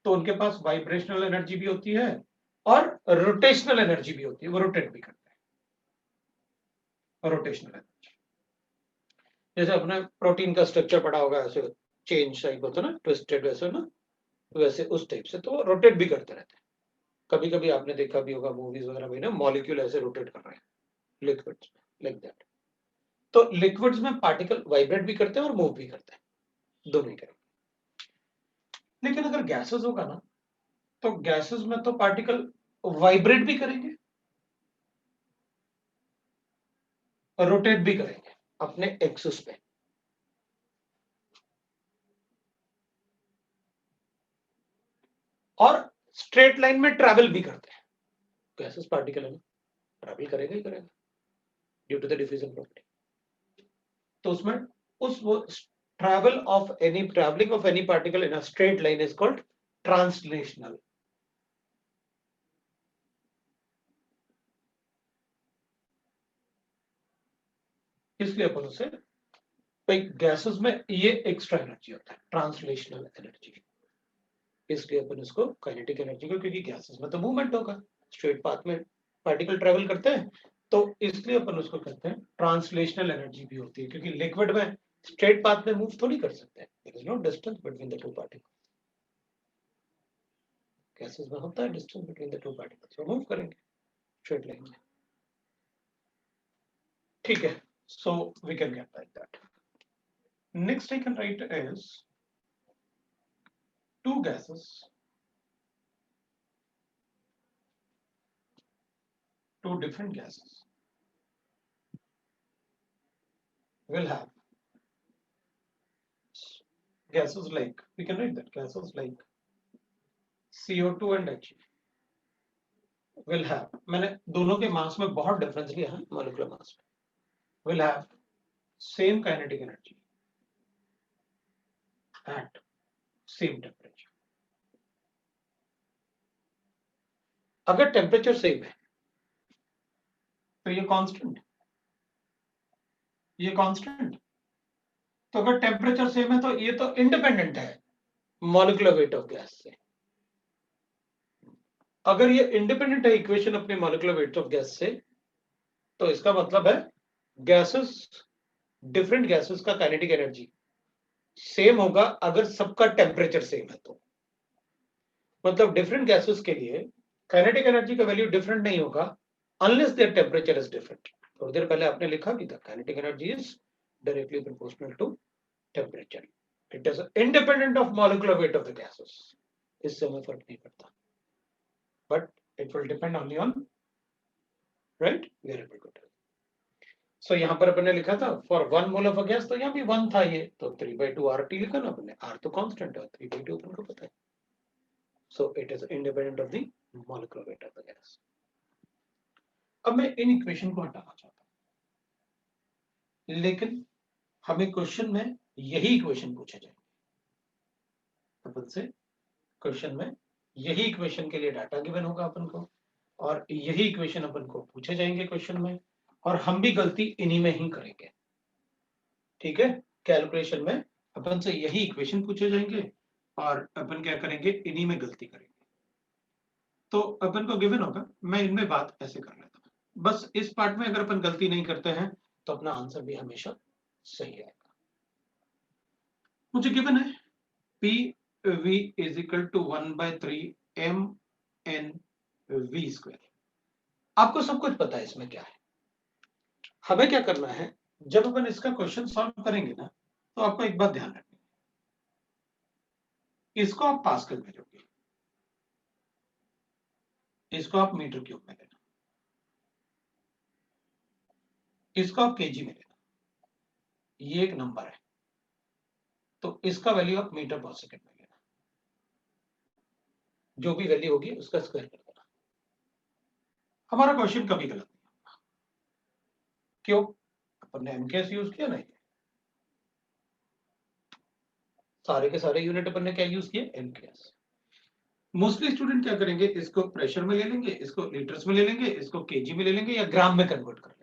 तो उनके पास वाइब्रेशनल एनर्जी भी होती है और रोटेशनल एनर्जी भी होती है, वो रोटेट भी करते हैं, रोटेशनल एनर्जी। जैसे अपने प्रोटीन का स्ट्रक्चर पढ़ा होगा, ऐसे चेन टाइप होता है ना, ट्विस्टेड वैसे ना, वैसे उस टाइप से, तो रोटेट भी करते रहते हैं। कभी कभी आपने देखा भी होगा मूवीज वगैरह में ना, मॉलिक्यूल ऐसे रोटेट कर रहे हैं लिक्विड्स में, लाइक दैट। तो लिक्विड्स में पार्टिकल वाइब्रेट भी करते हैं और मूव भी करते हैं, दोनों ही करेंगे। लेकिन अगर गैसेस होगा ना, तो गैसेस में तो पार्टिकल वाइब्रेट भी करेंगे, रोटेट भी करेंगे अपने एक्सिस पे, और स्ट्रेट लाइन में ट्रैवल भी करते हैं। गैसेस पार्टिकल है ना, ट्रैवल करेगा ही करेगा due to the diffusion property. तो उसमें उस travelling of any particle in a straight line is called translational. इसलिए अपन उसे गैसेस में ये एक्स्ट्रा एनर्जी होता है, ट्रांसलेशनल एनर्जी। इसलिए अपन इसको काइनेटिक एनर्जी को, क्योंकि गैसेस में तो मूवमेंट होगा, स्ट्रेट पाथ में पार्टिकल ट्रेवल करते हैं, तो इसलिए अपन उसको कहते हैं ट्रांसलेशनल एनर्जी भी होती है, क्योंकि लिक्विड में स्ट्रेट पाथ में मूव थोड़ी कर सकते हैं, there is no distance between the two particles. Gases में होता है distance between the two particles, वो मूव करेंगे स्ट्रेट लाइन में। ठीक है, so we can get like that. Next I can write is two gases, two different gases will have gases like, we can write that gases like CO2 and H will have, मैंने दोनों के मास में बहुत difference लिया है, molecular मास में, will have same kinetic energy at same temperature। अगर temperature same है तो ये कांस्टेंट, ये कांस्टेंट। तो अगर टेम्परेचर सेम है तो ये तो इंडिपेंडेंट है मॉलिक्यूलर वेट ऑफ गैस से। अगर ये इंडिपेंडेंट है इक्वेशन अपने मॉलिक्यूलर वेट ऑफ गैस से, तो इसका मतलब है गैसेस, डिफरेंट गैसेस का काइनेटिक एनर्जी सेम होगा अगर सबका टेम्परेचर सेम है तो। मतलब डिफरेंट गैसेस के लिए काइनेटिक एनर्जी का वैल्यू डिफरेंट नहीं होगा unless their temperature is different. थोड़ी देर पहले आपने लिखा भी था, kinetic energy is directly proportional to temperature, it is independent of molecular weight of the gases. इससे हमें फर्क नहीं पड़ता, but it will depend only on right variable too. So यहाँ पर अपने लिखा था for 1 mole of a gas, तो यहाँ भी 1 था ये, तो 3/2 RT लिखा ना अपने, R तो कांस्टेंट है, 3/2 अपन को पता है। So it is independent of the molecular weight of the gas. अब मैं इन इक्वेशन को हटाना चाहता हूं, लेकिन हमें क्वेश्चन में यही इक्वेशन पूछे जाएंगे अपन से। क्वेश्चन में यही इक्वेशन के लिए डाटा गिवन होगा अपन को, और यही इक्वेशन अपन को पूछे जाएंगे क्वेश्चन में, और हम भी गलती इन्हीं में ही करेंगे। ठीक है, कैलकुलेशन में अपन से यही इक्वेशन पूछे जाएंगे और अपन क्या करेंगे, इन्हीं में गलती करेंगे। तो अपन को गिवन होगा, मैं इनमें बात ऐसे कर लेता हूँ, बस इस पार्ट में अगर अपन गलती नहीं करते हैं तो अपना आंसर भी हमेशा सही आएगा। मुझे गिवन है PV is equal to 1/3 mNV²। आपको सब कुछ पता है इसमें क्या है। हमें क्या करना है, जब अपन इसका क्वेश्चन सॉल्व करेंगे ना, तो आपको एक बात ध्यान रखनी है, इसको आप पास्कल में लोगे, इसको आप मीटर क्यूब में लेना, इसको आप केजी में लेना, ये एक नंबर है, तो इसका वैल्यू आप मीटर पर सेकंड में लेना, जो भी वैल्यू होगी उसका स्क्वायर कर देना। हमारा क्वेश्चन कभी गलत नहीं होगा, क्यों? अपन ने एमकेएस यूज किया ना, सारे के सारे यूनिट अपन ने क्या यूज किया, एमकेएस। मोस्टली स्टूडेंट क्या करेंगे, इसको प्रेशर में ले लेंगे, इसको लीटर्स में ले लेंगे, इसको केजी में ले लेंगे, या ग्राम में कन्वर्ट कर लेंगे।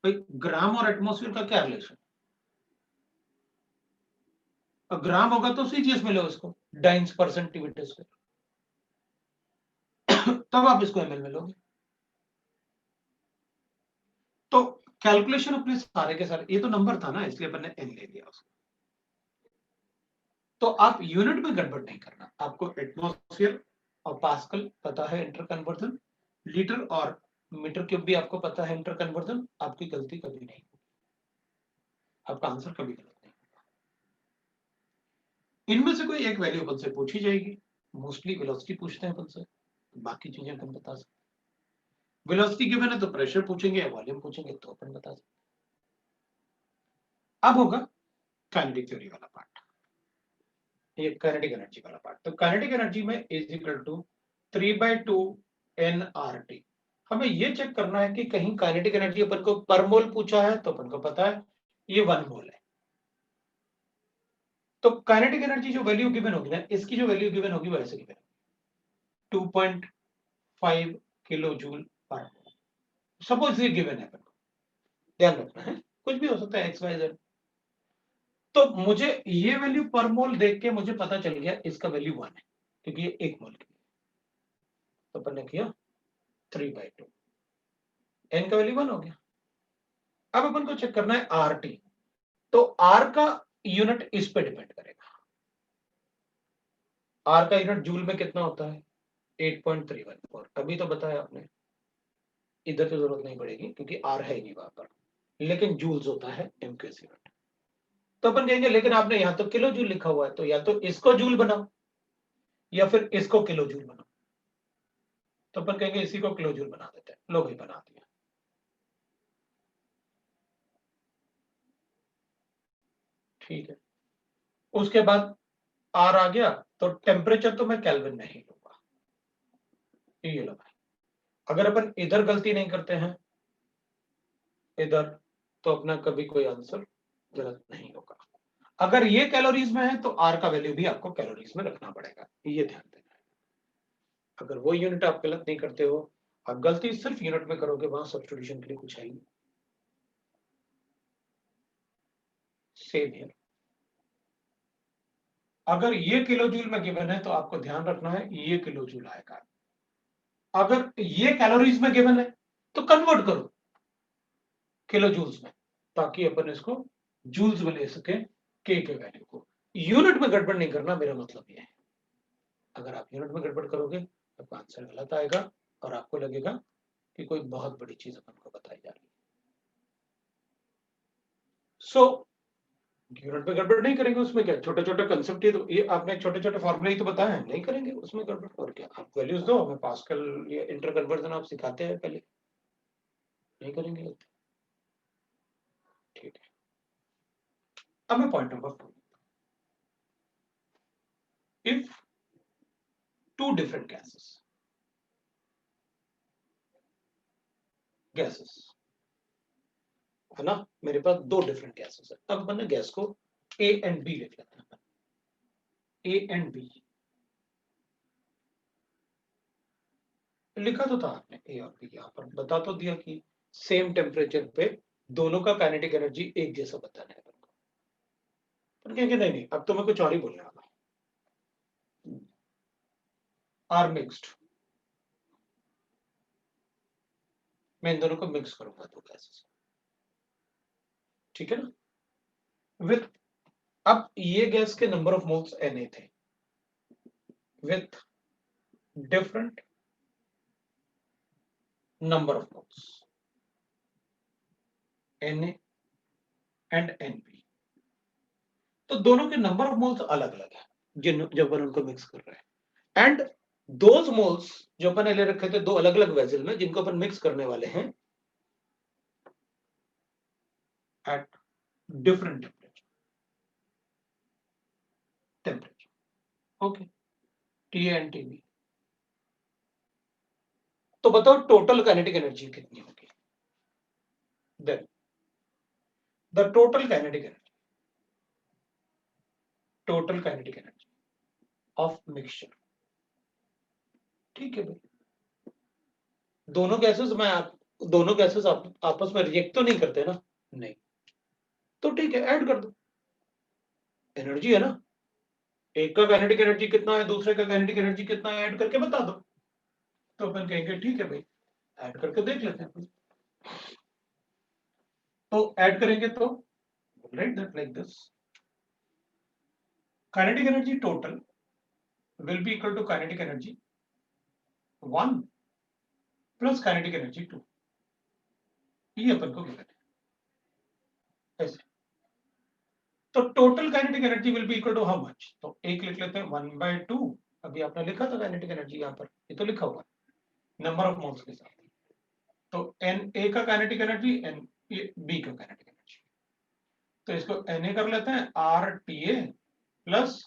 भाई ग्राम और एटमॉस्फेयर का क्या रिलेशन? ग्राम होगा तो सीजीएस में लो इसको, डाइंस पर सेंटीमीटर स्क्वायर, तब आप इसको एमएल में लोगे। तो कैलकुलेशन अपने सारे के सारे, ये तो नंबर था ना, इसलिए अपन ने एन ले लिया उसको। तो आप यूनिट में गड़बड़ नहीं करना, आपको एटमॉस्फेयर और पास्कल पता है इंटर कन्वर्जन, लीटर और मीटर क्यूब भी आपको पता है इंटर कन्वर्जन, आपकी गलती कभी नहीं होगी, आपका आंसर कभी गलत नहीं होगा। इनमें से कोई एक वैल्यू अपन से पूछी जाएगी, मोस्टली वेलोसिटी पूछते हैं अपन से, बाकी चीजें अपन बता सकते। वेलोसिटी गिवन है तो प्रेशर पूछेंगे या वॉल्यूम पूछेंगे तो अपन बता सकते। अब होगा काइनेटिक थ्योरी वाला पार्ट, ये काइनेटिक एनर्जी वाला पार्ट। तो काइनेटिक एनर्जी में इज इक्वल टू 3/2 nRT। हमें ये चेक करना है कि कहीं काइनेटिक एनर्जी अपन को पर मोल पूछा है तो अपन को पता है ये 1 मोल है। तो काइनेटिक एनर्जी जो वैल्यू गिवन होगी ना, इसकी जो वैल्यू गिवन होगी वो ऐसे गिवन होगी 2.5 किलो जूल पर मोल। सपोज ये गिवन है, ध्यान रखना है कुछ भी हो सकता है एक्स वाई जेड। तो मुझे ये वैल्यू पर मोल देख के मुझे पता चल गया इसका वैल्यू 1 है, क्योंकि ये 1 मोल की है। तो अपन ने किया 3/2, n का वैल्यू 1 हो गया। अब अपन को चेक करना है RT। तो R का यूनिट इस पे डिपेंड करेगा। R का यूनिट जूल में कितना होता है 8.314। अभी तो बताया आपने, इधर तो जरूरत नहीं पड़ेगी क्योंकि R है ही नहीं वहां पर, लेकिन जूल्स होता है MQS यूनिट। तो अपन कहेंगे लेकिन आपने यहां तो किलो जूल लिखा हुआ है, तो या तो इसको जूल बनाओ या फिर इसको किलो जूल बनाओ। तो अपन कहेंगे इसी को किलो जूल बना देते हैं। लो भाई बना दिया। ठीक है, उसके बाद R आ गया तो टेम्परेचर तो मैं केल्विन में ही लूंगा। ये लो भाई, अगर अपन इधर गलती नहीं करते हैं इधर, तो अपना कभी कोई आंसर गलत नहीं होगा। अगर ये कैलोरीज में है तो R का वैल्यू भी आपको कैलोरीज में रखना पड़ेगा, ये ध्यान देना है। अगर वो यूनिट आप गलत नहीं करते हो, आप गलती सिर्फ यूनिट में करोगे, वहां सब्स्टिट्यूशन के लिए कुछ है ही नहीं। सेम है, अगर ये किलो जूल में गिवन है तो आपको ध्यान रखना है ये किलो जूल आएगा। अगर ये कैलोरीज में गिवन है तो कन्वर्ट करो किलो जूल्स में, ताकि अपन इसको जूल्स में ले सके के वैल्यू को। यूनिट में गड़बड़ नहीं करना, मेरा मतलब ये है। अगर आप यूनिट में गड़बड़ करोगे तो आपका आंसर गलत आएगा और आपको लगेगा कि कोई बहुत बड़ी चीज अपन को बताई जा रही है। सो यूनिट में गड़बड़ नहीं करेंगे, उसमें क्या छोटे छोटे कंसेप्ट ही तो, ये आपने छोटे छोटे फॉर्मूले ही तो बताए हैं, नहीं करेंगे उसमें गड़बड़। और क्या, आप वैल्यूज दो हमें, पास्कल या इंटर कन्वर्जन आप सिखाते हैं पहले, नहीं करेंगे। ठीक है, अब मैं point number 2, if two different gases है ना, मेरे पास 2 डिफरेंट गैसेस है। अब मैंने गैस को A एंड B लिख लेते हैं। A एंड B लिखा तो था आपने, A और B, यहां पर बता तो दिया कि सेम टेम्परेचर पे दोनों का काइनेटिक एनर्जी एक जैसा बताना है। पर कहेंगे नहीं नहीं, अब तो मैं कुछ और ही बोलने वाला हूं। आर मिक्स्ड, मैं इन दोनों को मिक्स करूंगा 2 गैसेस, ठीक है ना, विथ, अब ये गैस के नंबर ऑफ मोल्स Na थे, with different number of moles Na and Nb। तो दोनों के नंबर ऑफ मोल्स अलग अलग है जिन जब अपन उनको मिक्स कर रहे हैं, एंड दोज मोल्स जो अपन ने ले रखे थे 2 अलग अलग वेसल में जिनको अपन मिक्स करने वाले हैं at different temperature, okay, TA and TB। तो बताओ टोटल काइनेटिक एनर्जी कितनी होगी। Then the total kinetic energy of mixture, ठीक है भाई, दोनों गैसेस आपस में रिएक्ट तो नहीं करते ना, नहीं, तो ठीक है ऐड कर दो, एनर्जी है ना, एक का काइनेटिक एनर्जी कितना है, दूसरे का काइनेटिक एनर्जी कितना है, ऐड करके बता दो। तो अपन कहेंगे ठीक है भाई, ऐड करके देख लेते हैं। तो ऐड करेंगे तो right that like this, kinetic energy total will be equal to kinetic energy 1 plus kinetic energy 2, ये अपन को गिवन है ऐसे। तो total kinetic energy will be equal to how much? तो एक लिख लेते हैं 1/2, अभी आपने लिखा था काइनेटिक एनर्जी यहाँ पर, ये तो लिखा हुआ नंबर ऑफ मोल्स के साथ। तो एन ए का काइनेटिक एनर्जी, एन बी का काइनेटिक एनर्जी, तो इसको Na कर लेते हैं R T A plus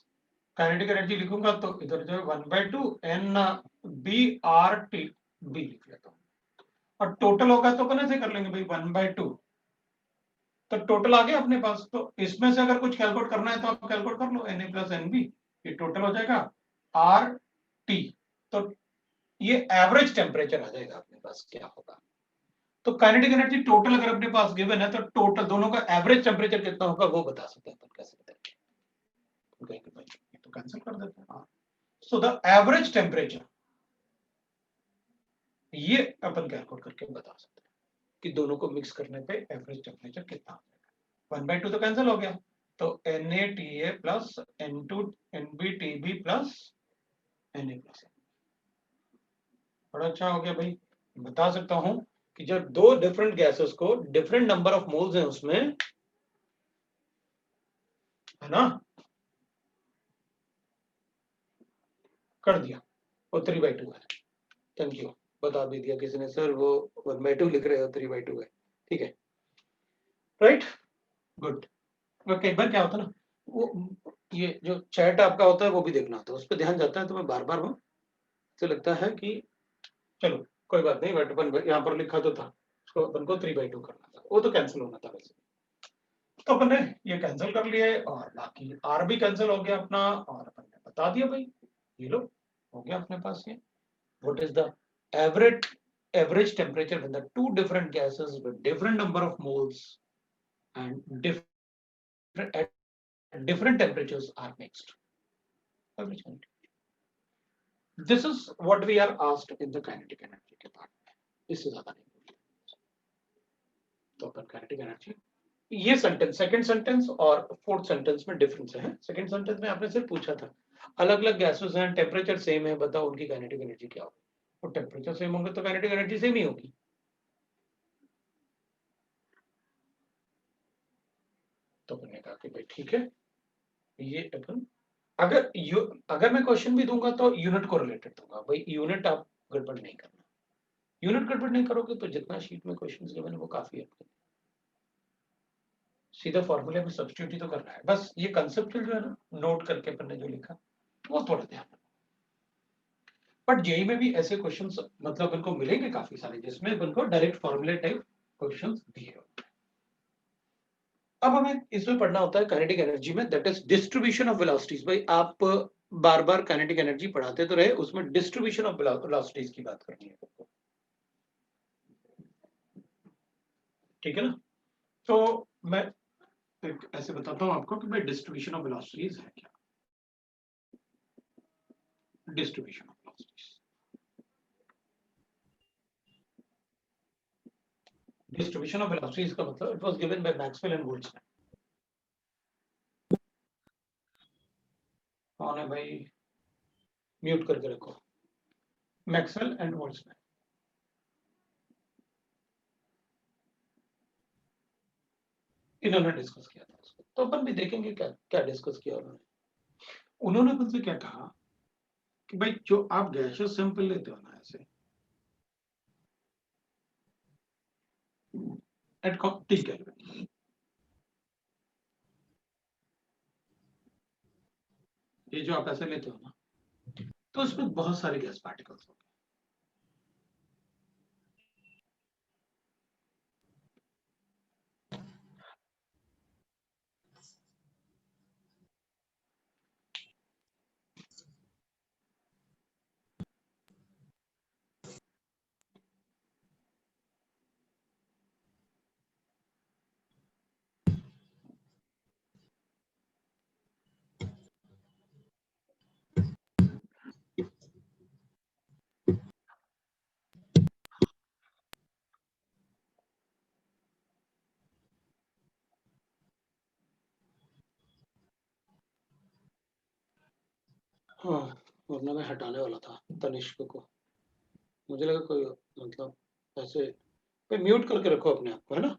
kinetic energy लिखूंगा तो इधर जो है 1/2 N B R T B लिख लेता हूँ, और टोटल होगा तो अपन ऐसे कर लेंगे भाई 1/2, तो टोटल आ गया अपने पास। तो इसमें से अगर कुछ कैलकुलेट करना है तो आप कैलकुलेट कर लो, Na प्लस एन बी, ये टोटल हो जाएगा आर टी। तो ये एवरेज टेम्परेचर आ जाएगा अपने पास, क्या होगा? तो काइनेटिक एनर्जी टोटल अगर अपने पास गिवन है तो टोटल दोनों का एवरेज टेम्परेचर कितना होगा वो बता सकते हैं अपन, कैसे बताएंगे? तो कैंसिल कर देते हैं। सो द एवरेज टेम्परेचर, ये अपन कैलकुलेट करके बता सकते हैं कि दोनों को मिक्स करने पे एवरेज टेम्परेचर कितना आ जाएगा। 1/2 तो कैंसिल हो गया, तो Na plus N2 NbTb plus Na plus, बड़ा अच्छा हो गया भाई। बता सकता हूं कि जब दो डिफरेंट गैसेस को डिफरेंट नंबर ऑफ मोल्स हैं उसमें, है ना, कर दिया, वो 3/2 है। थैंक यू, बता भी दिया किसी ने, सर वो 1/2 लिख रहे हो 3/2 है, ठीक है, राइट, गुड। कई बार क्या होता है ना, वो ये जो चैट आपका होता है वो भी देखना होता है, उस पर ध्यान जाता है तो मैं बार बार हूँ, तो लगता है कि चलो कोई बात नहीं, बट अपन यहाँ पर लिखा तो था, उसको अपन को 3/2 करना था, वो तो कैंसिल होना था वैसे, तो अपन ने ये कैंसिल कर लिए और बाकी आर भी कैंसिल हो गया अपना, और अपन ने बता दिया भाई, ये लो हो गया अपने पास ये, what is the average temperature when the two different gases with different number of moles and different temperatures are mixed. This is what we are asked in the kinetic energy के part में, इससे ज्यादा नहीं। तो अपन kinetic energy, ये sentence, second sentence और fourth sentence में difference है। सेकंड सेंटेंस में आपने सिर्फ पूछा था अलग अलग गैसेस हैं, टेम्परेचर सेम है, बताओ उनकी काइनेटिक एनर्जी क्या होगी। तो टेम्परेचर सेम होंगे तो काइनेटिक एनर्जी सेम ही होगी। तो मैंने कहा कि भाई ठीक है, ये अपन अगर मैं क्वेश्चन भी दूंगा तो यूनिट को रिलेटेड दूंगा भाई, यूनिट आप गड़बड़ नहीं करना, यूनिट गड़बड़ नहीं करोगे तो जितना शीट में क्वेश्चंस गिवन है वो काफी है, सीधा फॉर्मूले में सब्स्टिट्यूट ही तो करना है बस। ये कंसेप्चुअल जो है ना, नोट करके अपन ने जो लिखा वो थोड़ा ध्यान रखना। बट जेई में भी ऐसे क्वेश्चंस मतलब इनको मिलेंगे काफी सारे जिसमें इनको डायरेक्ट फॉर्मूले टाइप क्वेश्चंस दिए होते हैं। अब हमें इसमें पढ़ना होता है काइनेटिक एनर्जी में, that is distribution of velocities. भाई आप बार बार काइनेटिक एनर्जी पढ़ाते तो रहे, उसमें डिस्ट्रीब्यूशन ऑफ वेलोसिटीज की बात करनी है आपको, ठीक है ना। तो मैं ऐसे बताता हूं आपको कि भाई डिस्ट्रीब्यूशन ऑफ वेलोसिटीज है क्या। Distribution of velocities, distribution of velocities का मतलब it was given by Maxwell and Boltzmann. कौन है भाई, म्यूट करके रखो, मैक्सवेल एंड बोल्ट्जमैन। इन्होंने डिस्कस किया था उसको, तो अपन भी देखेंगे क्या क्या डिस्कस किया उन्होंने। उन्होंने अपन से क्या कहा कि भाई जो आप गैसियस सैंपल लेते हो ना ऐसे एट T केल्विन, ये जो आप ऐसे लेते हो ना, तो इसमें बहुत सारे गैस पार्टिकल्स होते हैं। हाँ, वरना मैं हटाने वाला था तनिष्क को, मुझे लगा कोई मतलब ऐसे पे म्यूट करके रखो अपने आप को, है ना।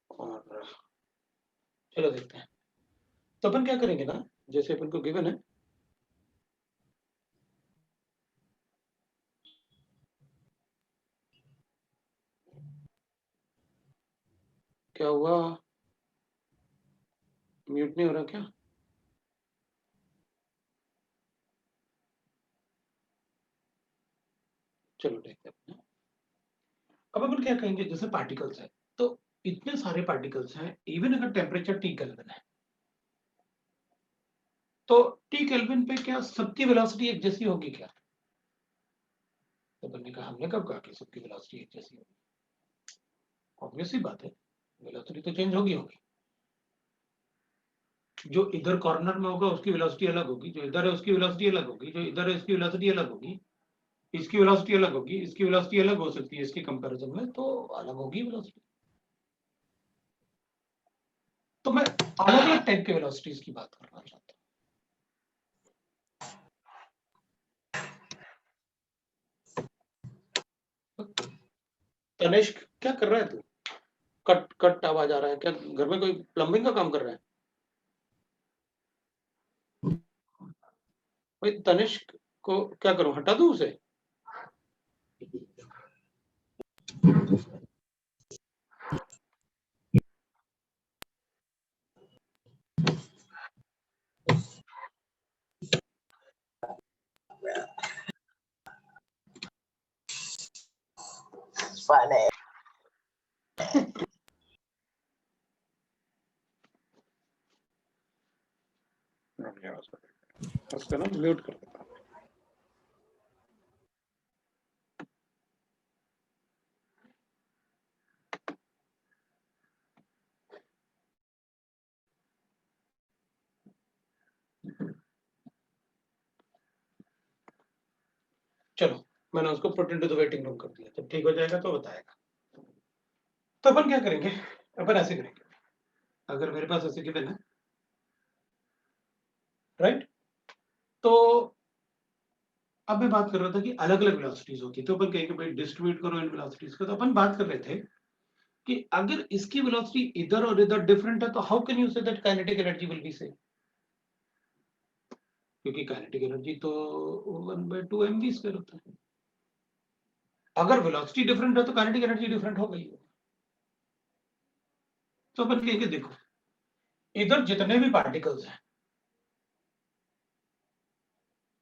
और चलो देखते हैं। तो अपन क्या करेंगे ना, जैसे अपन को गिवन है क्या हुआ, म्यूट नहीं हो रहा क्या? चलो देखते हैं। अब अपन क्या कहेंगे, जैसे पार्टिकल्स है, तो इतने सारे पार्टिकल्स हैं, इवन अगर टेम्परेचर टी केल्विन है, तो टी केल्विन पे क्या सबकी वेलोसिटी एक जैसी होगी क्या? तो अपन ने कहा, हमने कब कहा कि सबकी वेलोसिटी एक जैसी होगी? ऑब्वियस ही बात है, वेलोसिटी तो चेंज होगी। जो इधर कॉर्नर में होगा उसकी वेलोसिटी अलग होगी, जो इधर है उसकी वेलोसिटी अलग होगी, जो इधर है उसकी वेलोसिटी अलग होगी, इसकी वेलोसिटी अलग होगी, इसकी वेलोसिटी अलग हो सकती है इसके कंपैरिजन में, तो अलग होगी वेलोसिटी। तो मैं अलग अलग टाइप के वेलोसिटीज की बात करना चाहता हूँ। तनिष्क क्या कर रहा है तू? कट कट आवाज आ रहा है क्या? घर में कोई प्लम्बिंग का काम कर रहा है? भाई तनिष्क को क्या करूं, हटा दूं उसे? उसको ना म्यूट कर देता हूं। चलो मैंने उसको put into the waiting room कर दिया, जब ठीक हो जाएगा तो बताएगा। तो अपन क्या करेंगे, अपन ऐसे करेंगे, अगर मेरे पास ऐसे गिवन है, राइट, तो अब मैं बात कर रहा था कि अलग अलग वेलोसिटीज होती है, तो अपन कहेंगे भाई डिस्ट्रीब्यूट करो इन वेलोसिटीज को। तो अपन बात कर रहे थे कि अगर इसकी वेलोसिटी इधर और इधर डिफरेंट है, तो how can you say that kinetic energy will B same? क्योंकि काइनेटिक एनर्जी तो 1/2 mv² होता है। अगर वेलोसिटी डिफरेंट है तो काइनेटिक एनर्जी डिफरेंट हो गई। तो अपन कहेंगे देखो, इधर जितने भी पार्टिकल्स हैं,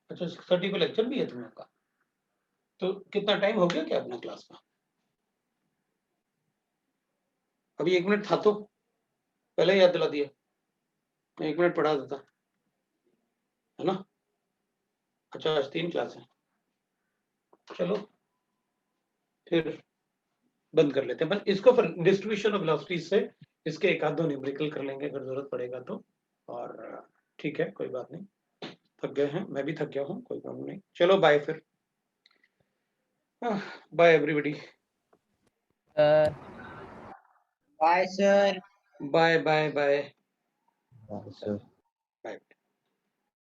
अच्छा 30 पे लेक्चर भी है तुम लोग का, तो कितना टाइम हो गया क्या अपना क्लास का? अभी 1 मिनट था तो पहले याद दिला दिया, मैं 1 मिनट पढ़ा देता, है ना? अच्छा आज 3 क्लास है, चलो फिर बंद कर लेते हैं। बस इसको फिर डिस्ट्रीब्यूशन ऑफ वेलोसिटी से इसके एक आध दो न्यूमेरिकल कर लेंगे अगर जरूरत पड़ेगा तो, और ठीक है कोई बात नहीं, थक गए हैं, मैं भी थक गया हूँ, कोई प्रॉब्लम नहीं। चलो बाय फिर, bye everybody,
bye sir.
Bye bye bye.
Sir